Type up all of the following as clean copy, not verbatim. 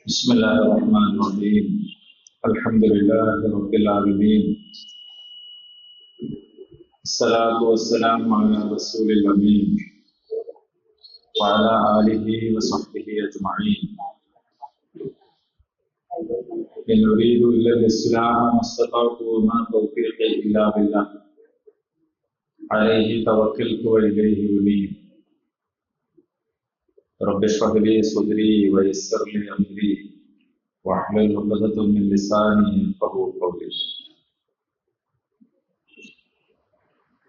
بسم الله الرحمن الرحيم. الحمد لله رب العالمين. الصلاة والسلام على رسول الأمين وعلى آله وصحبه أجمعين. إن أريد إلا الإصلاح ما استطعت وما توفيقي إلا بالله عليه توكلت وإليه أنيب. رب اشرح لي صدري ويسر لي أمري واحلل عقدة من لساني يفقهوا قولي.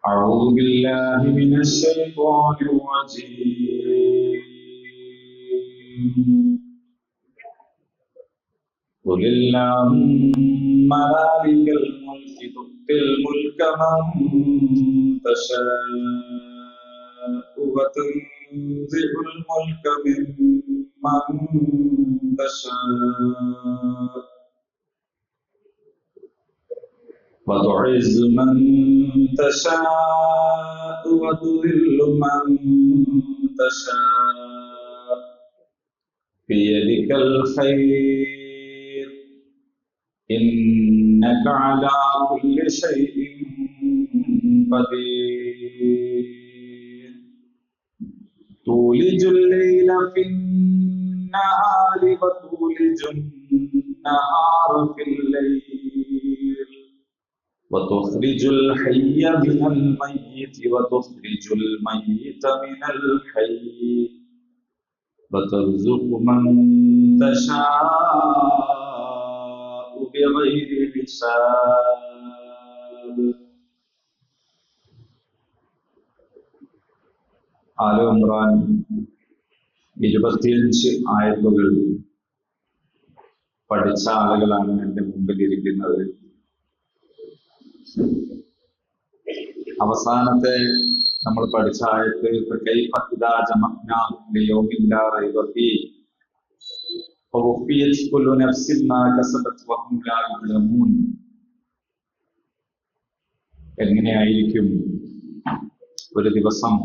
أعوذ بالله من الشيطان الرجيم. قل اللهم مالك الملك تؤتي الملك من تشاء وتنزع الملك ممن تشاء وتعز من تشاء وتذل من تشاء بيدك الخير إنك على كل شيء قدير. تولج الليل في النهار وتولج النهار في الليل وتخرج الحي من الميت وتخرج الميت من الحي وترزق من تشاء بغير حساب. ആല ഇമ്രാൻ 25 ആയത്തുകൾ പഠിച്ച ആളുകളാണ് എൻ്റെ മുമ്പിൽ ഇരിക്കുന്നത്. അവസാനത്തെ നമ്മൾ പഠിച്ച ആയത്ത് എങ്ങനെയായിരിക്കും ഒരു ദിവസം,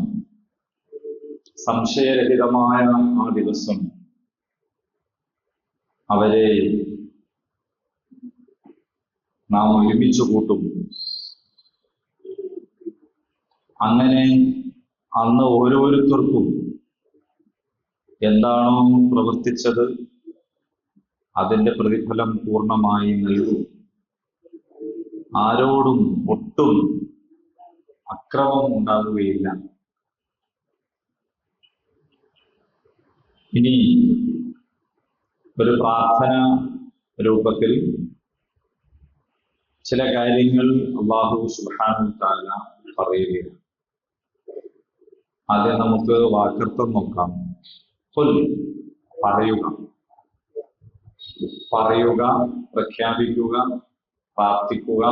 സംശയരഹിതമായ ആ ദിവസം അവരെ നാം ഒരുമിച്ച് കൂട്ടും. അങ്ങനെ അന്ന് ഓരോരുത്തർക്കും എന്താണോ പ്രവർത്തിച്ചത് അതിന്റെ പ്രതിഫലം പൂർണ്ണമായി നൽകും. ആരോടും ഒട്ടും അക്രമം ഉണ്ടാകുകയില്ല. ഇനി ഒരു പ്രാർത്ഥന രൂപത്തിൽ ചില കാര്യങ്ങൾ അല്ലാഹു സുബ്ഹാനഹു വ തആല പറയുകയാണ്. ആദ്യം നമുക്ക് വാക്കർത്ഥം നോക്കാം. പറയുക, പറയുക, പ്രഖ്യാപിക്കുക, പ്രാർത്ഥിക്കുക,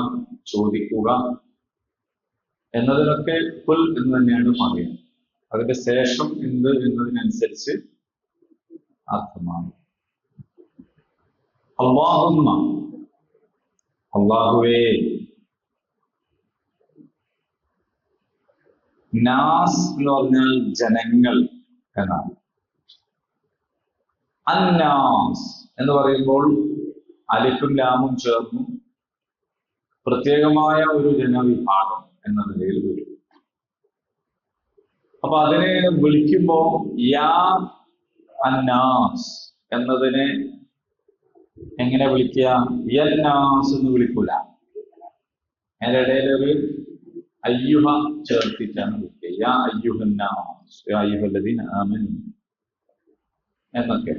ചോദിക്കുക എന്നതിനൊക്കെ കുൽ എന്ന് തന്നെയാണ് പറയുക. അതിന്റെ ശേഷം എന്ത് എന്നതിനനുസരിച്ച് അർത്ഥമാണ്. അല്ലാഹുമ്മ, അല്ലാഹുവേ. നാസ് എന്ന് പറഞ്ഞാൽ ജനങ്ങൾ എന്നാണ്. അന്നാസ് എന്ന് പറയുമ്പോൾ അലിഫും ലാമും ചേർന്നു പ്രത്യേകമായ ഒരു ജനവിഭാഗം എന്ന നിലയിൽ വരും. അപ്പൊ അതിനെ വിളിക്കുമ്പോ യാ അന്നാസ് എന്നതിനെ എങ്ങനെ വിളിക്കുക? യന്നാസ് എന്ന് വിളിക്കൂല. അതിന്റെ ഇടയിൽ ഒരു അയ്യുഹ ചേർത്തിട്ടാണ് വിളിക്കുക. യാ അയ്യുഹന്നാസ്, യാ അയ്യുഹല്ലദീന ആമനൂ എന്നൊക്കെ.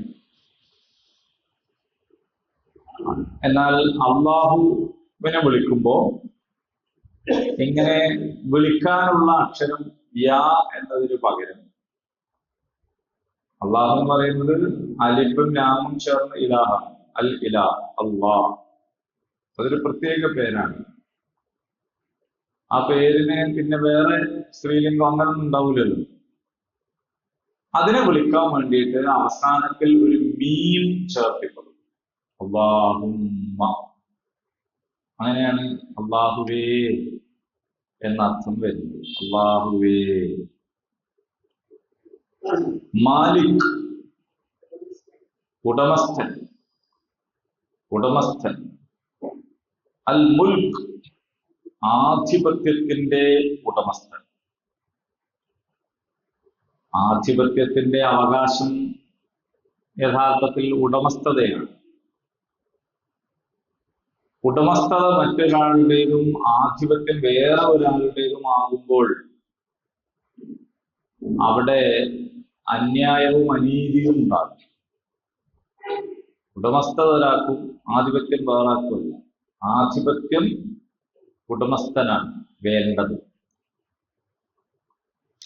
എന്നാൽ അല്ലാഹുവിനെ വിളിക്കുമ്പോ ഇങ്ങനെ വിളിക്കാനുള്ള അക്ഷരം യാ എന്നതിന് പകരം അള്ളാഹു എന്ന് പറയുന്നത് അലിഫും ലാമും ചേർന്ന ഇലാഹാണ്. അൽ ഇലാ, അള്ളാഹ്. അതൊരു പ്രത്യേക പേരാണ്. ആ പേരിന് പിന്നെ വേറെ സ്ത്രീലിംഗം അങ്ങനെ ഉണ്ടാവില്ലല്ലോ. അതിനെ വിളിക്കാൻ വേണ്ടിയിട്ട് അവസാനത്തിൽ ഒരു മീം ചേർത്തിപ്പെടും. അല്ലാഹുമ്മ. അങ്ങനെയാണ് അല്ലാഹുവേ എന്നർത്ഥം വരുന്നത്. അല്ലാഹുവേ. മാലിക് ഉടമസ്ഥൻ, ഉടമസ്ഥൻ. അൽ മുൽക്ക്, ആധിപത്യത്തിന്റെ ഉടമസ്ഥൻ. ആധിപത്യത്തിന്റെ അവകാശം യഥാർത്ഥത്തിൽ ഉടമസ്ഥതയാണ്. ഉടമസ്ഥത മറ്റൊരാളുടേതും ആധിപത്യം വേറെ ഒരാളുടേതും ആകുമ്പോൾ അവിടെ അന്യായവും അനീതിയും ഉണ്ടാകും. ഉടമസ്ഥത ഒരാൾക്കും ആധിപത്യം വേറാക്കുമല്ല. ആധിപത്യം ഉടമസ്ഥനാണ് വേണ്ടത്.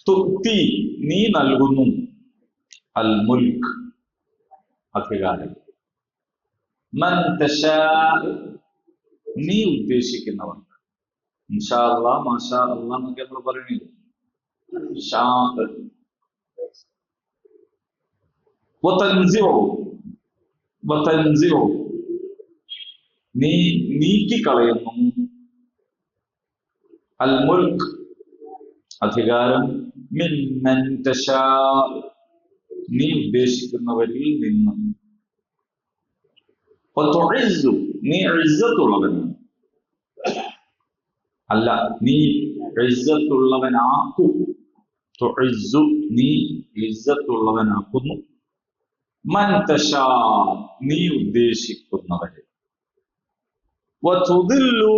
തുക്തി, നീ നൽകുന്നു. അൽ മുൽക്ക്, അധികാരം. മൻ തശാ, നീ ഉദ്ദേശിക്കുന്നവർക്ക്. ഇൻഷാ അല്ലാഹ്, മാഷാ അല്ലാഹ് എന്നൊക്കെ നമ്മൾ പറയുന്നില്ല. നീ നീക്കിക്കളയുന്നു. അൽ മുൽക്ക്, അധികാരം. മിമ്മൻ തശാ, നീ ഉദ്ദേശിക്കുന്നവരിൽ നിന്നും. നീ ഇസ്സത്തുള്ളവനാണ്. അല്ല, നീ ഇസ്സത്തുള്ളവനാക്കും. തുഇസ്സു, നീ ഇസ്സത്തുള്ളവനാക്കുന്നു. മൻ തശാ, നീ ഉദ്ദേശിക്കുന്നവരെ. വതുദില്ലു,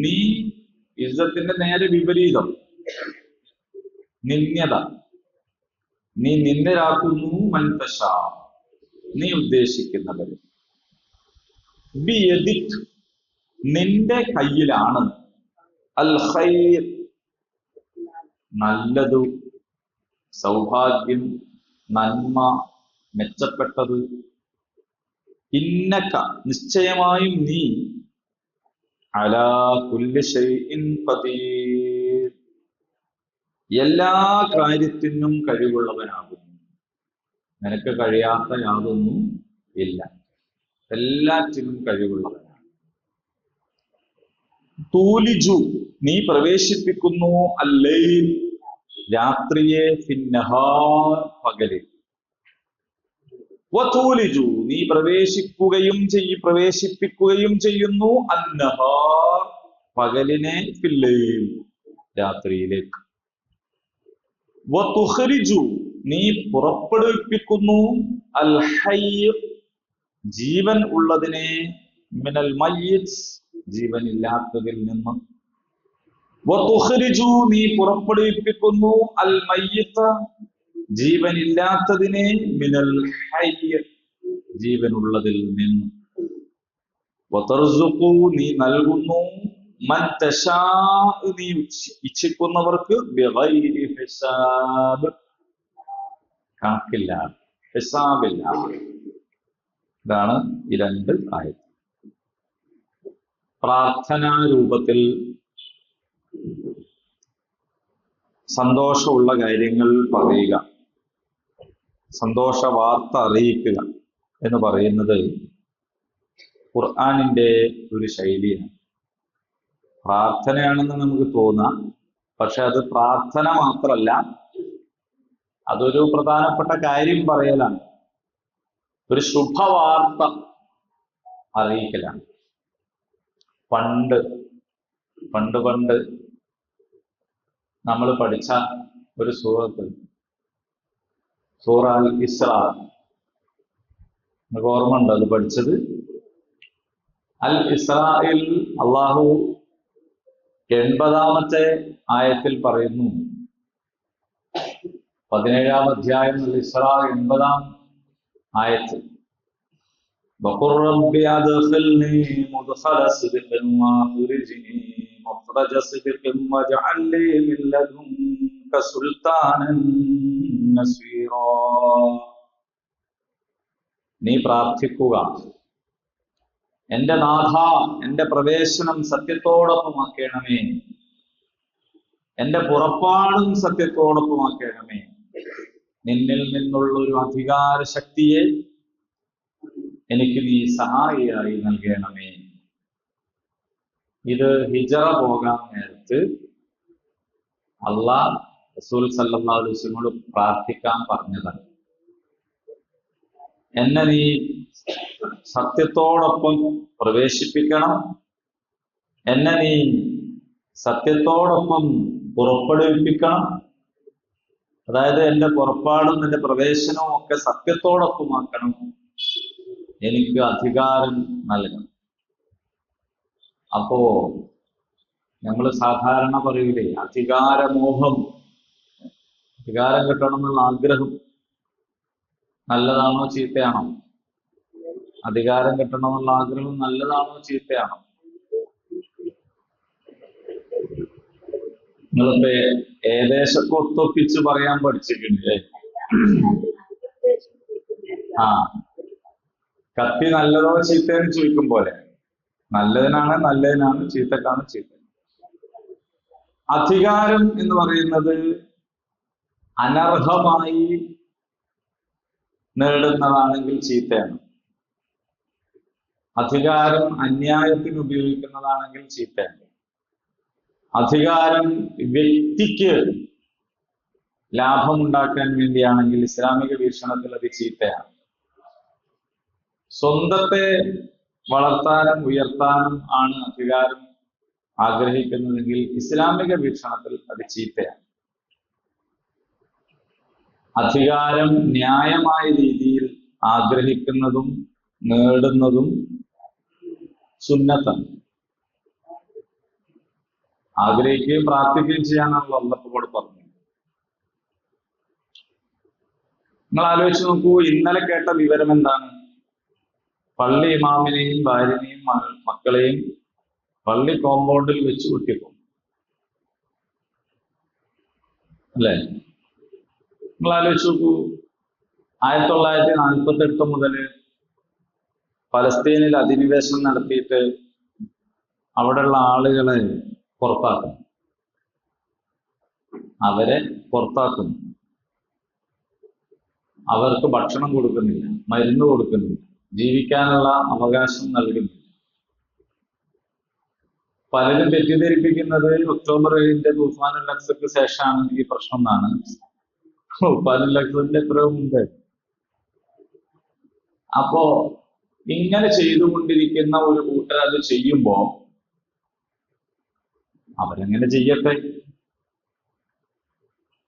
നീ ഇസ്സത്തിന്റെ നേരെ വിപരീതം, നിന്ദ്യത. നീ നിന്ദ്യരാക്കുന്നു. മൻ തശാ, നീ ഉദ്ദേശിക്കുന്നവരെ. ബിയദിക്, നിന്റെ കയ്യിലാണ്. അൽ ഖൈർ, നല്ലതു, സൗഭാഗ്യം, നന്മ, മെച്ചപ്പെട്ടത്. ഇന്നക, നിശ്ചയമായും നീ. അലാ കുല്ലി ശൈഇൻ ഖദീർ, എല്ലാ കാര്യത്തിനും കഴിവുള്ളവനാകുന്നു. നിനക്ക് കഴിയാത്ത യാതൊന്നും ഇല്ല, എല്ലാറ്റിനും കഴിവുള്ളവനാണ്. തൂലിജു, നീ പ്രവേശിപ്പിക്കുന്നു. അല്ലൈൽ, രാത്രിയെ. ഫിന്നഹാർ, പകലിൽ. വതൂലിജു, നീ പ്രവേശിപ്പിക്കുകയും ചെയ്യുന്നു. അന്നഹാർ, പകലിനെ. ഫില്ലൈൽ, രാത്രിയിലേക്ക്. വതുഖ്രിജു, നീ പുറപ്പെടുവിപ്പിക്കുന്നു. അൽ ഹയ്യ്, ജീവൻ ഉള്ളതിനെ. മിനൽ മയ്യിത്ത്, ജീവനില്ലാത്തതിൽ നിന്നും. വതുഖ്രിജു, നീ പുറപ്പെടുവിപ്പിക്കുന്നു. അൽ മയ്യിത്ത, ജീവനില്ലാത്തതിനെ. മിനൽ ഹയ്യ്, ജീവനുള്ളതിൽ നിന്നും. വതർസുഖു, നീ നൽകുന്നു. മൻ തശാ, നീ ഇച്ഛിക്കുന്നവർക്ക്. ബിഗൈരി ഹിസാബ്, കണക്കില്ല, ഹിസാബില്ല. ഇതാണ് ഈ രണ്ട് ആയത്ത്. പ്രാർത്ഥനാ രൂപത്തിൽ സന്തോഷമുള്ള കാര്യങ്ങൾ പറയുക, സന്തോഷ വാർത്ത അറിയിക്കുക എന്ന് പറയുന്നത് ഖുർആനിന്റെ ഒരു ശൈലിയാണ്. പ്രാർത്ഥനയാണെന്ന് നമുക്ക് തോന്നാം, പക്ഷെ അത് പ്രാർത്ഥന മാത്രമല്ല, അതൊരു പ്രധാനപ്പെട്ട കാര്യം പറയലാണ്, ഒരു ശുഭവാർത്ത അറിയിക്കലാണ്. പണ്ട് നമ്മൾ പഠിച്ച ഒരു സൂറത്ത്, സൂറ അൽ ഇസ്രാ. നിങ്ങൾക്ക് ഓർമ്മ ഉണ്ടോ അത് പഠിച്ചത്? അൽ ഇസ്രായിൽ അള്ളാഹു 80-ാമത്തെ ആയത്തിൽ പറയുന്നു, 17-ാം അധ്യായം അൽ ഇസ്രാ 80-ാം ആയത്ത്, وقل رب أدخلني مدخل صدق وأخرجني مخرج صدق واجعل لي من لدنك سلطانا نصيرا. നീ പ്രാർത്ഥിക്കുക, എന്റെ നാഥ, എന്റെ പ്രവേശനം സത്യത്തോടൊപ്പമാക്കണമേ, എന്റെ പുറപ്പാടും സത്യത്തോടൊപ്പമാക്കണമേ, നിന്നിൽ നിന്നുള്ള ഒരു അധികാര ശക്തിയെ എനിക്ക് നീ സഹായിയായി നൽകണമേ. ഇത് ഹിജറ പോകാൻ നേരത്ത് അള്ളാഹ് റസൂൽ സല്ലല്ലാഹു അലൈഹി വസല്ലമയോട് പ്രാർത്ഥിക്കാൻ പറഞ്ഞതാണ്. എന്നെ നീ സത്യത്തോടൊപ്പം പ്രവേശിപ്പിക്കണം, എന്നെ നീ സത്യത്തോടൊപ്പം പുറപ്പെടുവിപ്പിക്കണം. അതായത് എന്റെ പുറപ്പാടും എന്റെ പ്രവേശനവും ഒക്കെ സത്യത്തോടൊപ്പമാക്കണം. എനിക്ക് അധികാരം നൽകണം. അപ്പോ നമ്മൾ സാധാരണ പറയൂലേ, അധികാരമോഹം, അധികാരം കിട്ടണം എന്നുള്ള ആഗ്രഹം നല്ലതാണോ ചീത്തയാണോ? അധികാരം കിട്ടണം എന്നുള്ള ആഗ്രഹം നല്ലതാണോ ചീത്തയാണോ? നിങ്ങളിപ്പോ ഏകദേശമൊക്കെ ഒത്തൊപ്പിച്ച് പറയാൻ പഠിച്ചിട്ടുണ്ടല്ലേ? ആ, കത്തി നല്ലതോ ചീത്തയെന്ന് ചോദിക്കും പോലെ, നല്ലതിനാണ് നല്ലതിനാണ്, ചീത്തക്കാണ് ചീത്ത. അധികാരം എന്ന് പറയുന്നത് അനർഹമായി നേടുന്നതാണെങ്കിൽ ചീത്തയാണ്. അധികാരം അന്യായത്തിന് ഉപയോഗിക്കുന്നതാണെങ്കിൽ ചീത്തയാണ്. അധികാരം വ്യക്തിക്ക് ലാഭമുണ്ടാക്കാൻ വേണ്ടിയാണെങ്കിൽ ഇസ്ലാമിക വീക്ഷണത്തിൽ അത് ചീത്തയാണ്. സ്വന്തത്തെ വളർത്താനും ഉയർത്താനും ആണ് അധികാരം ആഗ്രഹിക്കുന്നതെങ്കിൽ ഇസ്ലാമിക വീക്ഷണത്തിൽ അത് ചീത്തയാണ്. അധികാരം ന്യായമായ രീതിയിൽ ആഗ്രഹിക്കുന്നതും നേടുന്നതും സുന്നത്താണ്. ആഗ്രഹിക്കുകയും പ്രാർത്ഥിക്കുകയും ചെയ്യാനാണല്ലോ അള്ളാഹുവോട് പറഞ്ഞത്. നിങ്ങൾ ആലോചിച്ച് നോക്കൂ, ഇന്നലെ കേട്ട വിവരം എന്താണ്? പള്ളി ഇമാമിനെയും ഭാര്യനെയും മക്കളെയും പള്ളി കോമ്പൗണ്ടിൽ വെച്ച് കുട്ടിക്കും, അല്ലേ? നിങ്ങൾ ആലോചിച്ച് നോക്കൂ, 1948 മുതൽ പലസ്തീനിൽ അധിനിവേശം നടത്തിയിട്ട് അവിടെയുള്ള ആളുകളെ പുറത്താക്കും, അവരെ പുറത്താക്കുന്നു. അവർക്ക് ഭക്ഷണം കൊടുക്കുന്നില്ല, മരുന്ന് കൊടുക്കുന്നില്ല, ജീവിക്കാനുള്ള അവകാശം നൽകുന്നില്ല. പലരും തെറ്റിദ്ധരിപ്പിക്കുന്നത് ഒക്ടോബർ 7 തൂഫാനുൽ അഖ്സക്ക് ശേഷമാണ് ഈ പ്രശ്നം എന്നാണ്. തൂഫാനുൽ അഖ്സന്റെ എത്രയോ മുമ്പ്. അപ്പോ ഇങ്ങനെ ചെയ്തുകൊണ്ടിരിക്കുന്ന ഒരു കൂട്ടർ അത് ചെയ്യുമ്പോ അവരെങ്ങനെ ചെയ്യട്ടെ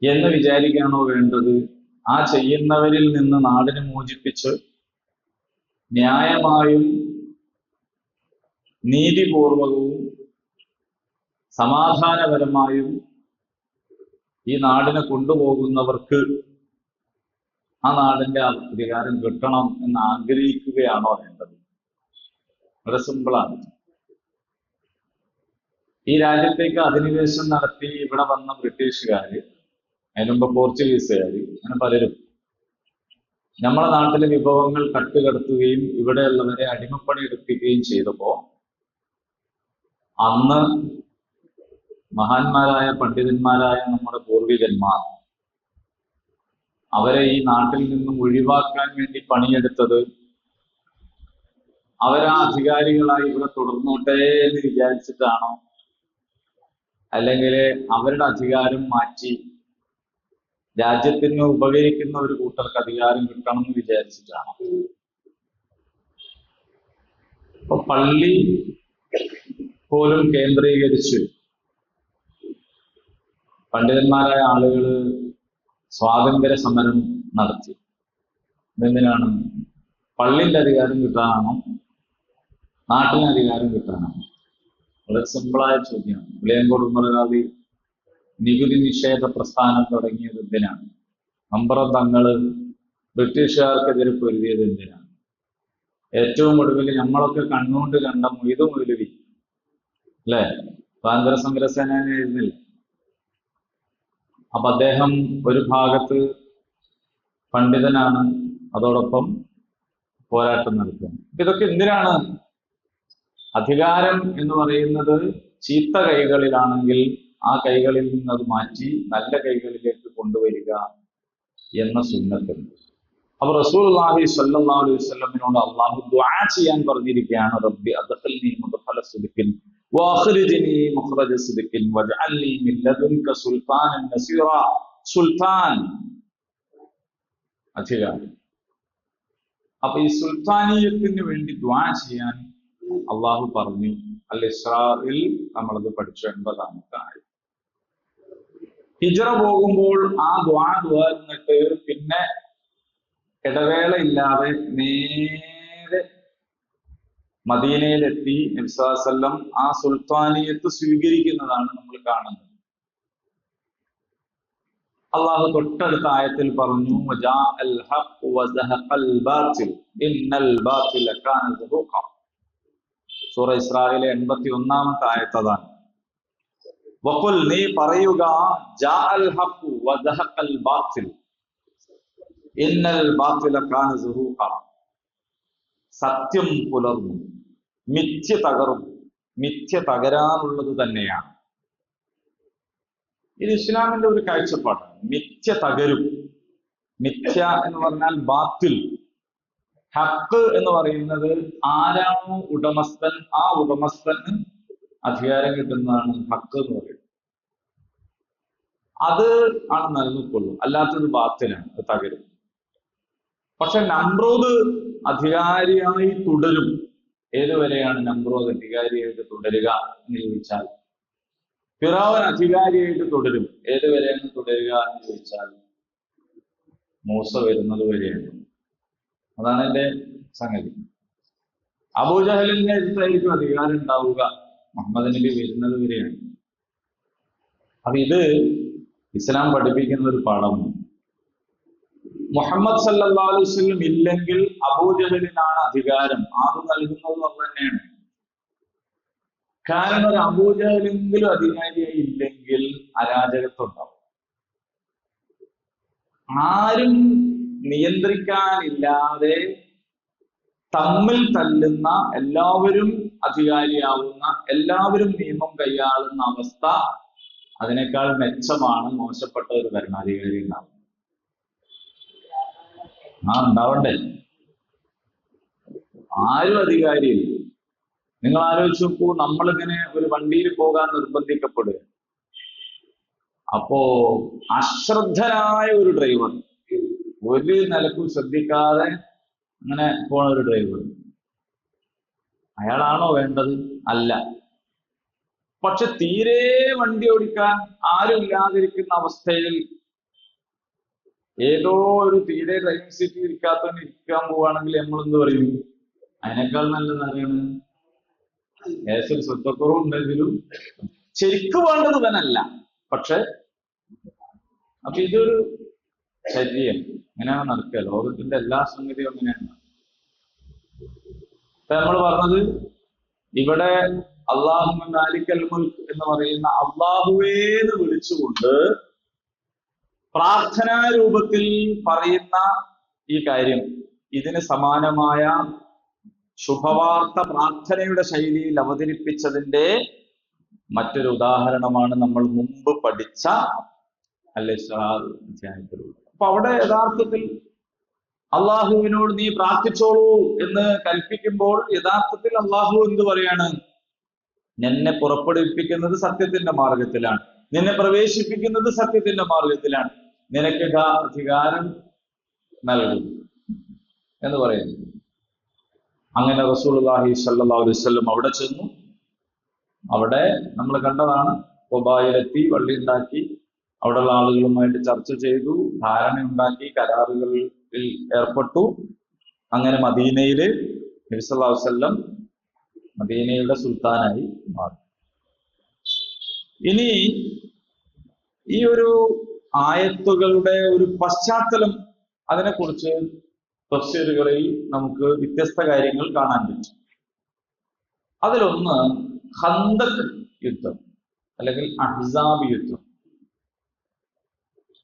എന്ന് വിചാരിക്കുകയാണോ വേണ്ടത്? ആ ചെയ്യുന്നവരിൽ നിന്ന് നാടിനെ മോചിപ്പിച്ച് ന്യായമായും നീതിപൂർവകവും സമാധാനപരമായും ഈ നാടിനെ കൊണ്ടുപോകുന്നവർക്ക് ആ നാടിന്റെ അധികാരം കിട്ടണം എന്ന് ആഗ്രഹിക്കുകയാണോ വേണ്ടത്? വളരെ സിമ്പിളാണ്. ഈ രാജ്യത്തേക്ക് അധിനിവേശം നടത്തി ഇവിടെ വന്ന ബ്രിട്ടീഷുകാര്, അതിനുമ്പ് പോർച്ചുഗീസുകാര്, അങ്ങനെ പലരും നമ്മളെ നാട്ടിലെ വിഭവങ്ങൾ കട്ടുകടത്തുകയും ഇവിടെയുള്ളവരെ അടിമപ്പണി എടുപ്പിക്കുകയും ചെയ്തപ്പോ അന്ന് മഹാന്മാരായ പണ്ഡിതന്മാരായ നമ്മുടെ പൂർവികന്മാർ അവരെ ഈ നാട്ടിൽ നിന്നും ഒഴിവാക്കാൻ വേണ്ടി പണിയെടുത്തത് അവരാ അധികാരികളായി ഇവിടെ തുടർന്നോട്ടെ എന്ന് വിചാരിച്ചിട്ടാണോ, അല്ലെങ്കിൽ അവരുടെ അധികാരം മാറ്റി രാജ്യത്തിന് ഉപകരിക്കുന്ന ഒരു കൂട്ടർക്ക് അധികാരം കിട്ടണം എന്ന് വിചാരിച്ചിട്ടാണോ? ഇപ്പൊ പള്ളി പോലും കേന്ദ്രീകരിച്ച് പണ്ഡിതന്മാരായ ആളുകൾ സ്വാതന്ത്ര്യ സമരം നടത്തി. എന്തിനാണ്? പള്ളിന്റെ അധികാരം കിട്ടാനാണോ, നാട്ടിന് അധികാരം കിട്ടാനാണോ? വളരെ സിമ്പിളായ ചോദ്യമാണ്. പുളിയങ്കോട് ഉമർ ഖാദി നികുതി നിഷേധ പ്രസ്ഥാനം തുടങ്ങിയത് എന്തിനാണ്? അമ്പറം തങ്ങള് ബ്രിട്ടീഷുകാർക്കെതിരെ പൊരുതിയത് എന്തിനാണ്? ഏറ്റവും ഒടുവിൽ നമ്മളൊക്കെ കണ്ണുകൊണ്ട് കണ്ട മൊയ്തു മൗലവി, അല്ലെ, സ്വാതന്ത്ര്യ സമര സേനാനിയായിരുന്നില്ല. അപ്പൊ അദ്ദേഹം ഒരു ഭാഗത്ത് പണ്ഡിതനാണ്, അതോടൊപ്പം പോരാട്ടം നടത്തുന്നു. ഇതൊക്കെ എന്തിനാണ്? അധികാരം എന്ന് പറയുന്നത് ചീത്ത കൈകളിലാണെങ്കിൽ ആ കൈകളിൽ നിന്ന് അത് മാറ്റി നല്ല കൈകളിലേക്ക് കൊണ്ടുവരിക എന്ന സുന്നത്തുണ്ട്. അപ്പൊ റസൂലുള്ളാഹി സ്വല്ലല്ലാഹു അലൈഹി വസല്ലമിനോട് അള്ളാഹു ദുആ ചെയ്യാൻ പറഞ്ഞിരിക്കുകയാണ്. റബ്ബി അദ്ഖിൽനി മുദ്ഖല സിദ്ഖിൻ വഅഖ്രിജ്നി മുഖ്റജ സിദ്ഖിൻ വജ്അൽനി മിൻ ലദുൻക സുൽത്താനൻ നസീറ. സുൽത്താൻ, അധികാരം. അപ്പൊ ഈ സുൽത്താനിയത്തിന് വേണ്ടി ദുആ ചെയ്യാൻ അള്ളാഹു പറഞ്ഞു. അൽ ഇസ്രായിൽ നമ്മളത് പഠിച്ചു 80-ാമത്തെ ആയത്. ഹിജ്റ പോകുമ്പോൾ ആ ദുആ എന്നിട്ട് പിന്നെ ഇടവേള ഇല്ലാതെ നേരെ മദീനയിലെത്തി നബി സല്ലല്ലാഹു അലൈഹി വസല്ലം ആ സുൽത്താനിയത്ത് സ്വീകരിക്കുന്നതാണ് നമ്മൾ കാണുന്നത്. അള്ളാഹു തൊട്ടടുത്ത ആയത്തിൽ പറഞ്ഞു, വജാഅൽ ഹഖ് വസഹഖൽ ബാതിൽ ഇന്നൽ ബാതില കാന സഹൂഖ. സൂറ ഇസ്രായിലെ 81-ാമത്തെ ആയത്ത് അതാണ്. വഖുൽ, നീ പറയുക, ജാഅൽ ഹഖ് വസഹഖൽ ബാതിൽ ഇന്നൽ ബാതില കാന സഹൂഖ. സത്യം പുലർന്നു, മിഥ്യ തകർന്നു. മിഥ്യ തകരാനുള്ളത് തന്നെയാണ്. ഇത് ഇസ്ലാമിന്റെ ഒരു കാഴ്ചപ്പാടാണ്. മിഥ്യ തകരും. മിഥ്യ എന്ന് പറഞ്ഞാൽ ബാത്തിൽ. ഹക്ക് എന്ന് പറയുന്നത് ആരാണോ ഉടമസ്ഥൻ ആ ഉടമസ്ഥന് അധികാരം കിട്ടുന്നതാണ് ഹക്ക് എന്ന് പറയുന്നത്. അത് ആണ് നിലനിൽക്കുള്ളൂ. അല്ലാത്തത് ബാത്തിലാണ്, അത് തകരും. പക്ഷെ നമ്രൂദ് അധികാരിയായി തുടരും. ഏതുവരെയാണ് നമ്രൂദ് അധികാരിയായിട്ട് തുടരുക എന്ന് ചോദിച്ചാൽ, ഫിറഔൻ അധികാരിയായിട്ട് തുടരും. ഏതുവരെയാണ് തുടരുക എന്ന് ചോദിച്ചാൽ, മൂസ വരുന്നത് വരെയാണ്. അതാണ് എന്റെ സംഗതി. അബൂജഹലിന്റെ അടുത്തായിരിക്കും അധികാരം ഉണ്ടാവുക, മുഹമ്മദ് നബി വരുന്നത് വരെയാണ്. അപ്പൊ ഇത് ഇസ്ലാം പഠിപ്പിക്കുന്ന ഒരു പാഠമാണ്. മുഹമ്മദ് സല്ലല്ലാഹു അലൈഹി വസല്ലം ഇല്ലെങ്കിൽ അബൂജഹലിനാണ് അധികാരം. ആദ്യം നൽകുന്നത് അത് തന്നെയാണ്. കാരണം ഒരു അബൂജഹലെങ്കിലും അധികാരിയായി ഇല്ലെങ്കിൽ അരാജകത്വം ഉണ്ടാവും. ആരും നിയന്ത്രിക്കാനില്ലാതെ തമ്മിൽ തല്ലുന്ന, എല്ലാവരും അധികാരിയാവുന്ന, എല്ലാവരും നിയമം കൈയാളുന്ന അവസ്ഥ, അതിനേക്കാൾ മെച്ചമാണ് മോശപ്പെട്ട ഒരു ഭരണാധികാരി ഉണ്ടാവുന്നത്. ഉണ്ടാവണ്ടേ? ആരും അധികാരിയില്ല. നിങ്ങൾ ആലോചിച്ച് നോക്കൂ, നമ്മളിങ്ങനെ ഒരു വണ്ടിയിൽ പോകാൻ നിർബന്ധിക്കപ്പെടുക. അപ്പോ അശ്രദ്ധനായ ഒരു ഡ്രൈവർ, ഒരു നിലക്കും ശ്രദ്ധിക്കാതെ അങ്ങനെ പോണ ഒരു ഡ്രൈവർ, അയാളാണോ വേണ്ടത്? അല്ല. പക്ഷെ തീരെ വണ്ടി ഓടിക്കാൻ ആരും ഇല്ലാതിരിക്കുന്ന അവസ്ഥയിൽ ഏതോ ഒരു തീരെ ഡ്രൈവിംഗ് സീറ്റിൽ ഇരിക്കാത്തവന് ഇരിക്കാൻ പോവുകയാണെങ്കിൽ നമ്മൾ എന്ത് പറയും? അതിനേക്കാൾ നല്ലത് അറിയാണ്, കേസിൽ ശ്രദ്ധക്കുറവുണ്ടെങ്കിലും ശരിക്കും വേണ്ടത് ഇവനല്ല. പക്ഷെ അപ്പൊ ഇതൊരു ശരീരം ഇങ്ങനെയാണ് നടക്കുക. ലോകത്തിന്റെ എല്ലാ സംഗതിയും അങ്ങനെയാണ്. നമ്മൾ പറഞ്ഞത് ഇവിടെ അല്ലാഹുമ്മ മാലിക്കൽ മുൽക്ക് എന്ന് പറയുന്ന അള്ളാഹുവേന്ന് വിളിച്ചുകൊണ്ട് പ്രാർത്ഥനാ രൂപത്തിൽ പറയുന്ന ഈ കാര്യം, ഇതിന് സമാനമായ ശുഭവാർത്ത പ്രാർത്ഥനയുടെ ശൈലിയിൽ അവതരിപ്പിച്ചതിന്റെ മറ്റൊരു ഉദാഹരണമാണ് നമ്മൾ മുമ്പ് പഠിച്ച അൽ-ഇസ്രാ അധ്യായത്തിലൂടെ. അപ്പൊ അവിടെ യഥാർത്ഥത്തിൽ അള്ളാഹുവിനോട് നീ പ്രാർത്ഥിച്ചോളൂ എന്ന് കൽപ്പിക്കുമ്പോൾ യഥാർത്ഥത്തിൽ അള്ളാഹു എന്ത് പറയാണ്? നിന്നെ പുറപ്പെടുവിപ്പിക്കുന്നത് സത്യത്തിന്റെ മാർഗത്തിലാണ്, നിന്നെ പ്രവേശിപ്പിക്കുന്നത് സത്യത്തിന്റെ മാർഗത്തിലാണ്, നിനക്ക് അധികാരം നൽകും എന്ന് പറയുന്നു. അങ്ങനെ റസൂലുള്ളാഹി സ്വല്ലല്ലാഹു അലൈഹി വസല്ലം അവിടെ ചെന്നു. അവിടെ നമ്മൾ കണ്ടതാണ്, ഖുബായിലെത്തി, വള്ളി ഉണ്ടാക്കി, അവിടെയുള്ള ആളുകളുമായിട്ട് ചർച്ച ചെയ്തു, ധാരണയുണ്ടാക്കി, കരാറുകളിൽ ഏർപ്പെട്ടു. അങ്ങനെ മദീനയില് നബി സല്ലല്ലാഹു അലൈഹി വസല്ലം മദീനയുടെ സുൽത്താനായി മാറി. ഇനി ഈ ഒരു ആയത്തുകളുടെ ഒരു പശ്ചാത്തലം, അതിനെക്കുറിച്ച് തഫ്സീറുകളിൽ നമുക്ക് വ്യത്യസ്ത കാര്യങ്ങൾ കാണാൻ പറ്റും. അതിലൊന്ന് ഖന്ദഖ് യുദ്ധം അല്ലെങ്കിൽ അഹ്സാബ് യുദ്ധം.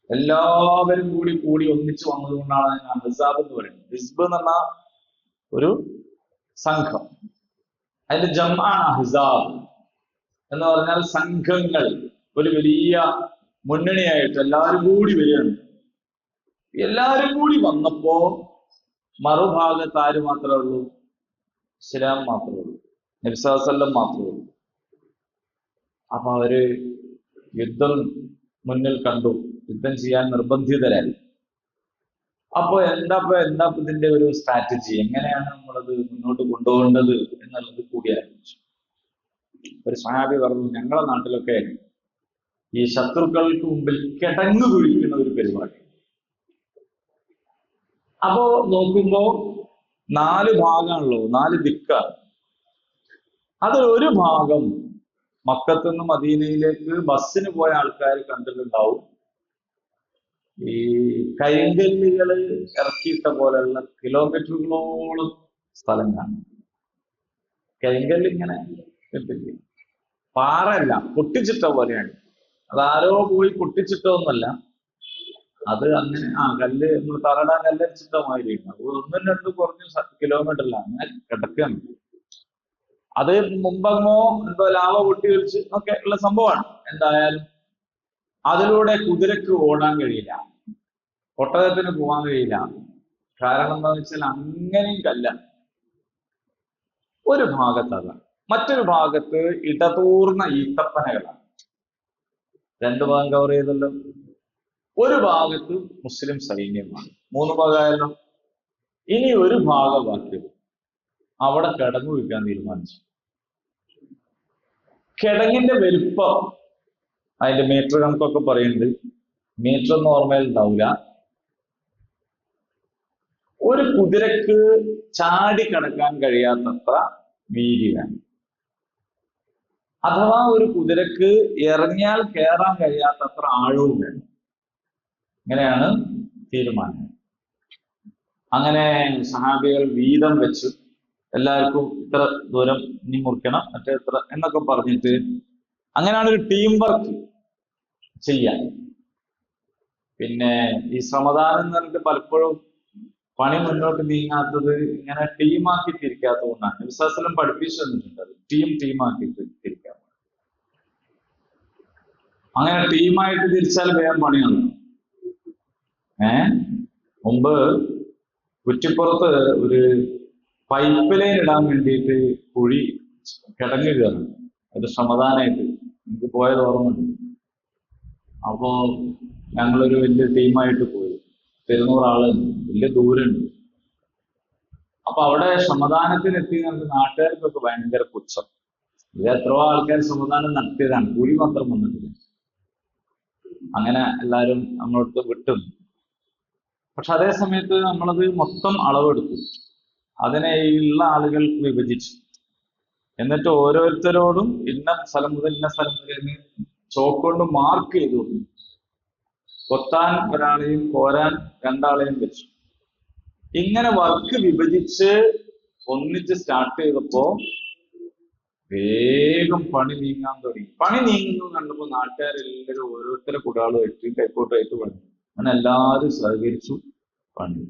എല്ലാവരും കൂടി ഒന്നിച്ചു വന്നതുകൊണ്ടാണ് അഹ്സാബ് എന്ന് പറയുന്നത്. ഹിസ്ബ് എന്ന് പറഞ്ഞ ഒരു സംഘം, അതിന്റെ ജംആണ് അഹ്സാബ് എന്ന് പറഞ്ഞാൽ സംഘങ്ങൾ. ഒരു വലിയ മുന്നണിയായിട്ട് എല്ലാവരും കൂടി വരികയാണ്. എല്ലാവരും കൂടി വന്നപ്പോ മറുഭാഗത്ത് ആര് മാത്രമേ ഉള്ളൂ? ഇസ്ലാം മാത്രമേ ഉള്ളൂ, നബി സല്ലല്ലാഹു അലൈഹി വസല്ലം മാത്രമേ ഉള്ളൂ. അപ്പൊ അവര് യുദ്ധം മുന്നിൽ കണ്ടു, യുദ്ധം ചെയ്യാൻ നിർബന്ധിതരായി. അപ്പൊ എന്താ ഇതിന്റെ ഒരു സ്ട്രാറ്റജി, എങ്ങനെയാണ് നമ്മളത് മുന്നോട്ട് കൊണ്ടുപോകേണ്ടത് എന്നുള്ളത് കൂടി ആലോചിച്ചു. ഒരു സഹാബി പറഞ്ഞു, ഞങ്ങളുടെ നാട്ടിലൊക്കെ ഈ ശത്രുക്കൾക്ക് മുമ്പിൽ കിടങ്ങു കുഴിക്കുന്ന ഒരു പരിപാടി. അപ്പോ നോക്കുമ്പോ 4 ഭാഗമാണല്ലോ, 4 ദിക്കാണ്. അതിൽ ഒരു ഭാഗം മക്കത്ത് നിന്ന് മദീനയിലേക്ക് ബസ്സിന് പോയ ആൾക്കാർ കണ്ടിട്ടുണ്ടാവും. ഈ കരിങ്കല്ലുകൾ ഇറക്കിയിട്ട പോലെയുള്ള കിലോമീറ്ററുകളോളം സ്ഥലം കാണും. കരിങ്കല്ല് ഇങ്ങനെ കിട്ടില്ല, പാറല്ല, പൊട്ടിച്ചിട്ട പോലെയാണ്. അതാരോ പോയി പൊട്ടിച്ചിട്ടൊന്നുമല്ല, അത് അങ്ങനെ കല്ല് നമ്മൾ തറടാൻ കല്ലരിച്ചിട്ട മാതിരിയാണ്. 1-2 കുറഞ്ഞ കിലോമീറ്ററില്ല, അങ്ങനെ കിടക്കുകയാണ്. അത് മുമ്പങ്ങോ എന്തോ ലാവ പൊട്ടി ഒലിച്ച് ഒക്കെ ഉള്ള സംഭവമാണ്. എന്തായാലും അതിലൂടെ കുതിരക്ക് ഓടാൻ കഴിയില്ല, ഒട്ടകത്തിന് പോകാൻ കഴിയില്ല. കാരണം എന്താണെന്ന് വെച്ചാൽ അങ്ങനെയും കല്ല. ഒരു ഭാഗത്ത് അതാണ്, മറ്റൊരു ഭാഗത്ത് ഇടതൂർന്ന ഈത്തപ്പനകളാണ്. 2 ഭാഗം കവർ ചെയ്തല്ലോ. ഒരു ഭാഗത്ത് മുസ്ലിം സൈന്യമാണ്, 3 ഭാഗമായല്ലോ. ഇനി ഒരു ഭാഗം ബാക്കി, അവിടെ കിടങ്ങു വയ്ക്കാൻ തീരുമാനിച്ചു. കിടങ്ങിന്റെ വലുപ്പം അതിന്റെ മീറ്റർ കണക്കൊക്കെ പറയുന്നുണ്ട്. മീറ്റർ ഒന്നും ഓർമ്മയിൽ ഉണ്ടാവില്ല. ഒരു കുതിരക്ക് ചാടി കിടക്കാൻ കഴിയാത്തത്ര വീതി വേണം, അഥവാ ഒരു കുതിരക്ക് ഇറങ്ങിയാൽ കയറാൻ കഴിയാത്തത്ര ആഴവും വേണം. ഇങ്ങനെയാണ് തീരുമാനം. അങ്ങനെ സഹാബികൾ വീതം വെച്ച് എല്ലാവർക്കും ഇത്ര ദൂരം ഇനി മുറിക്കണം, മറ്റേ ഇത്ര എന്നൊക്കെ പറഞ്ഞിട്ട് അങ്ങനെയാണ് ഒരു ടീം വർക്ക് ചെയ്യാൻ. പിന്നെ ഈ ശ്രമദാനം എന്ന് പറഞ്ഞിട്ട് പലപ്പോഴും പണി മുന്നോട്ട് നീങ്ങാത്തത് ഇങ്ങനെ ടീമാക്കി തിരിക്കാത്തത് കൊണ്ടാണ്. വിശ്വാസം പഠിപ്പിച്ചു തന്നിട്ടുണ്ട്, അത് ടീമാക്കി തിരിക്കാം. അങ്ങനെ ടീമായിട്ട് തിരിച്ചാൽ വേഗം പണിയാണ്. മുമ്പ് കുറ്റിപ്പുറത്ത് ഒരു പൈപ്പ് ലൈൻ ഇടാൻ വേണ്ടിയിട്ട് കുഴി കിടങ്ങ് കയറും, ഒരു ശ്രമദാനായിട്ട്. എനിക്ക് പോയത് ഓർമ്മയുണ്ട്. അപ്പോ ഞങ്ങളൊരു വലിയ ടീമായിട്ട് പോയി, 200 ആള്, വലിയ ദൂരമുണ്ട്. അപ്പൊ അവിടെ ശ്രമദാനത്തിന് എത്തി നമുക്ക് നാട്ടുകാർക്കൊക്കെ ഭയങ്കര പുച്ഛം. ഇത് എത്രയോ ആൾക്കാർ ശ്രമദാനം നടത്തിയതാണ്, കൂലി മാത്രം വന്നിട്ടില്ല. അങ്ങനെ എല്ലാവരും നമ്മളടുത്ത് വിട്ടു. പക്ഷെ അതേ സമയത്ത് നമ്മളത് മൊത്തം അളവെടുത്തു, അതിനെ ഉള്ള ആളുകൾക്ക് വിഭജിച്ചു. എന്നിട്ട് ഓരോരുത്തരോടും ഇന്ന സ്ഥലം മുതൽ ഇന്ന സ്ഥലം മുതൽ ചോക്ക് കൊണ്ട് മാർക്ക് ചെയ്തു. കൊത്താൻ ഒരാളെയും കോരാൻ 2 ആളെയും വെച്ചു. ഇങ്ങനെ വർക്ക് വിഭജിച്ച് ഒന്നിച്ച് സ്റ്റാർട്ട് ചെയ്തപ്പോ വേഗം പണി നീങ്ങാൻ തുടങ്ങി. പണി നീങ്ങുന്നു കണ്ടപ്പോ നാട്ടുകാരെല്ലാവരും ഓരോരുത്തരെ കുടാളുമായിട്ട് കൈക്കോട്ടായിട്ട് പണി. അങ്ങനെ എല്ലാവരും സഹകരിച്ചു പണി.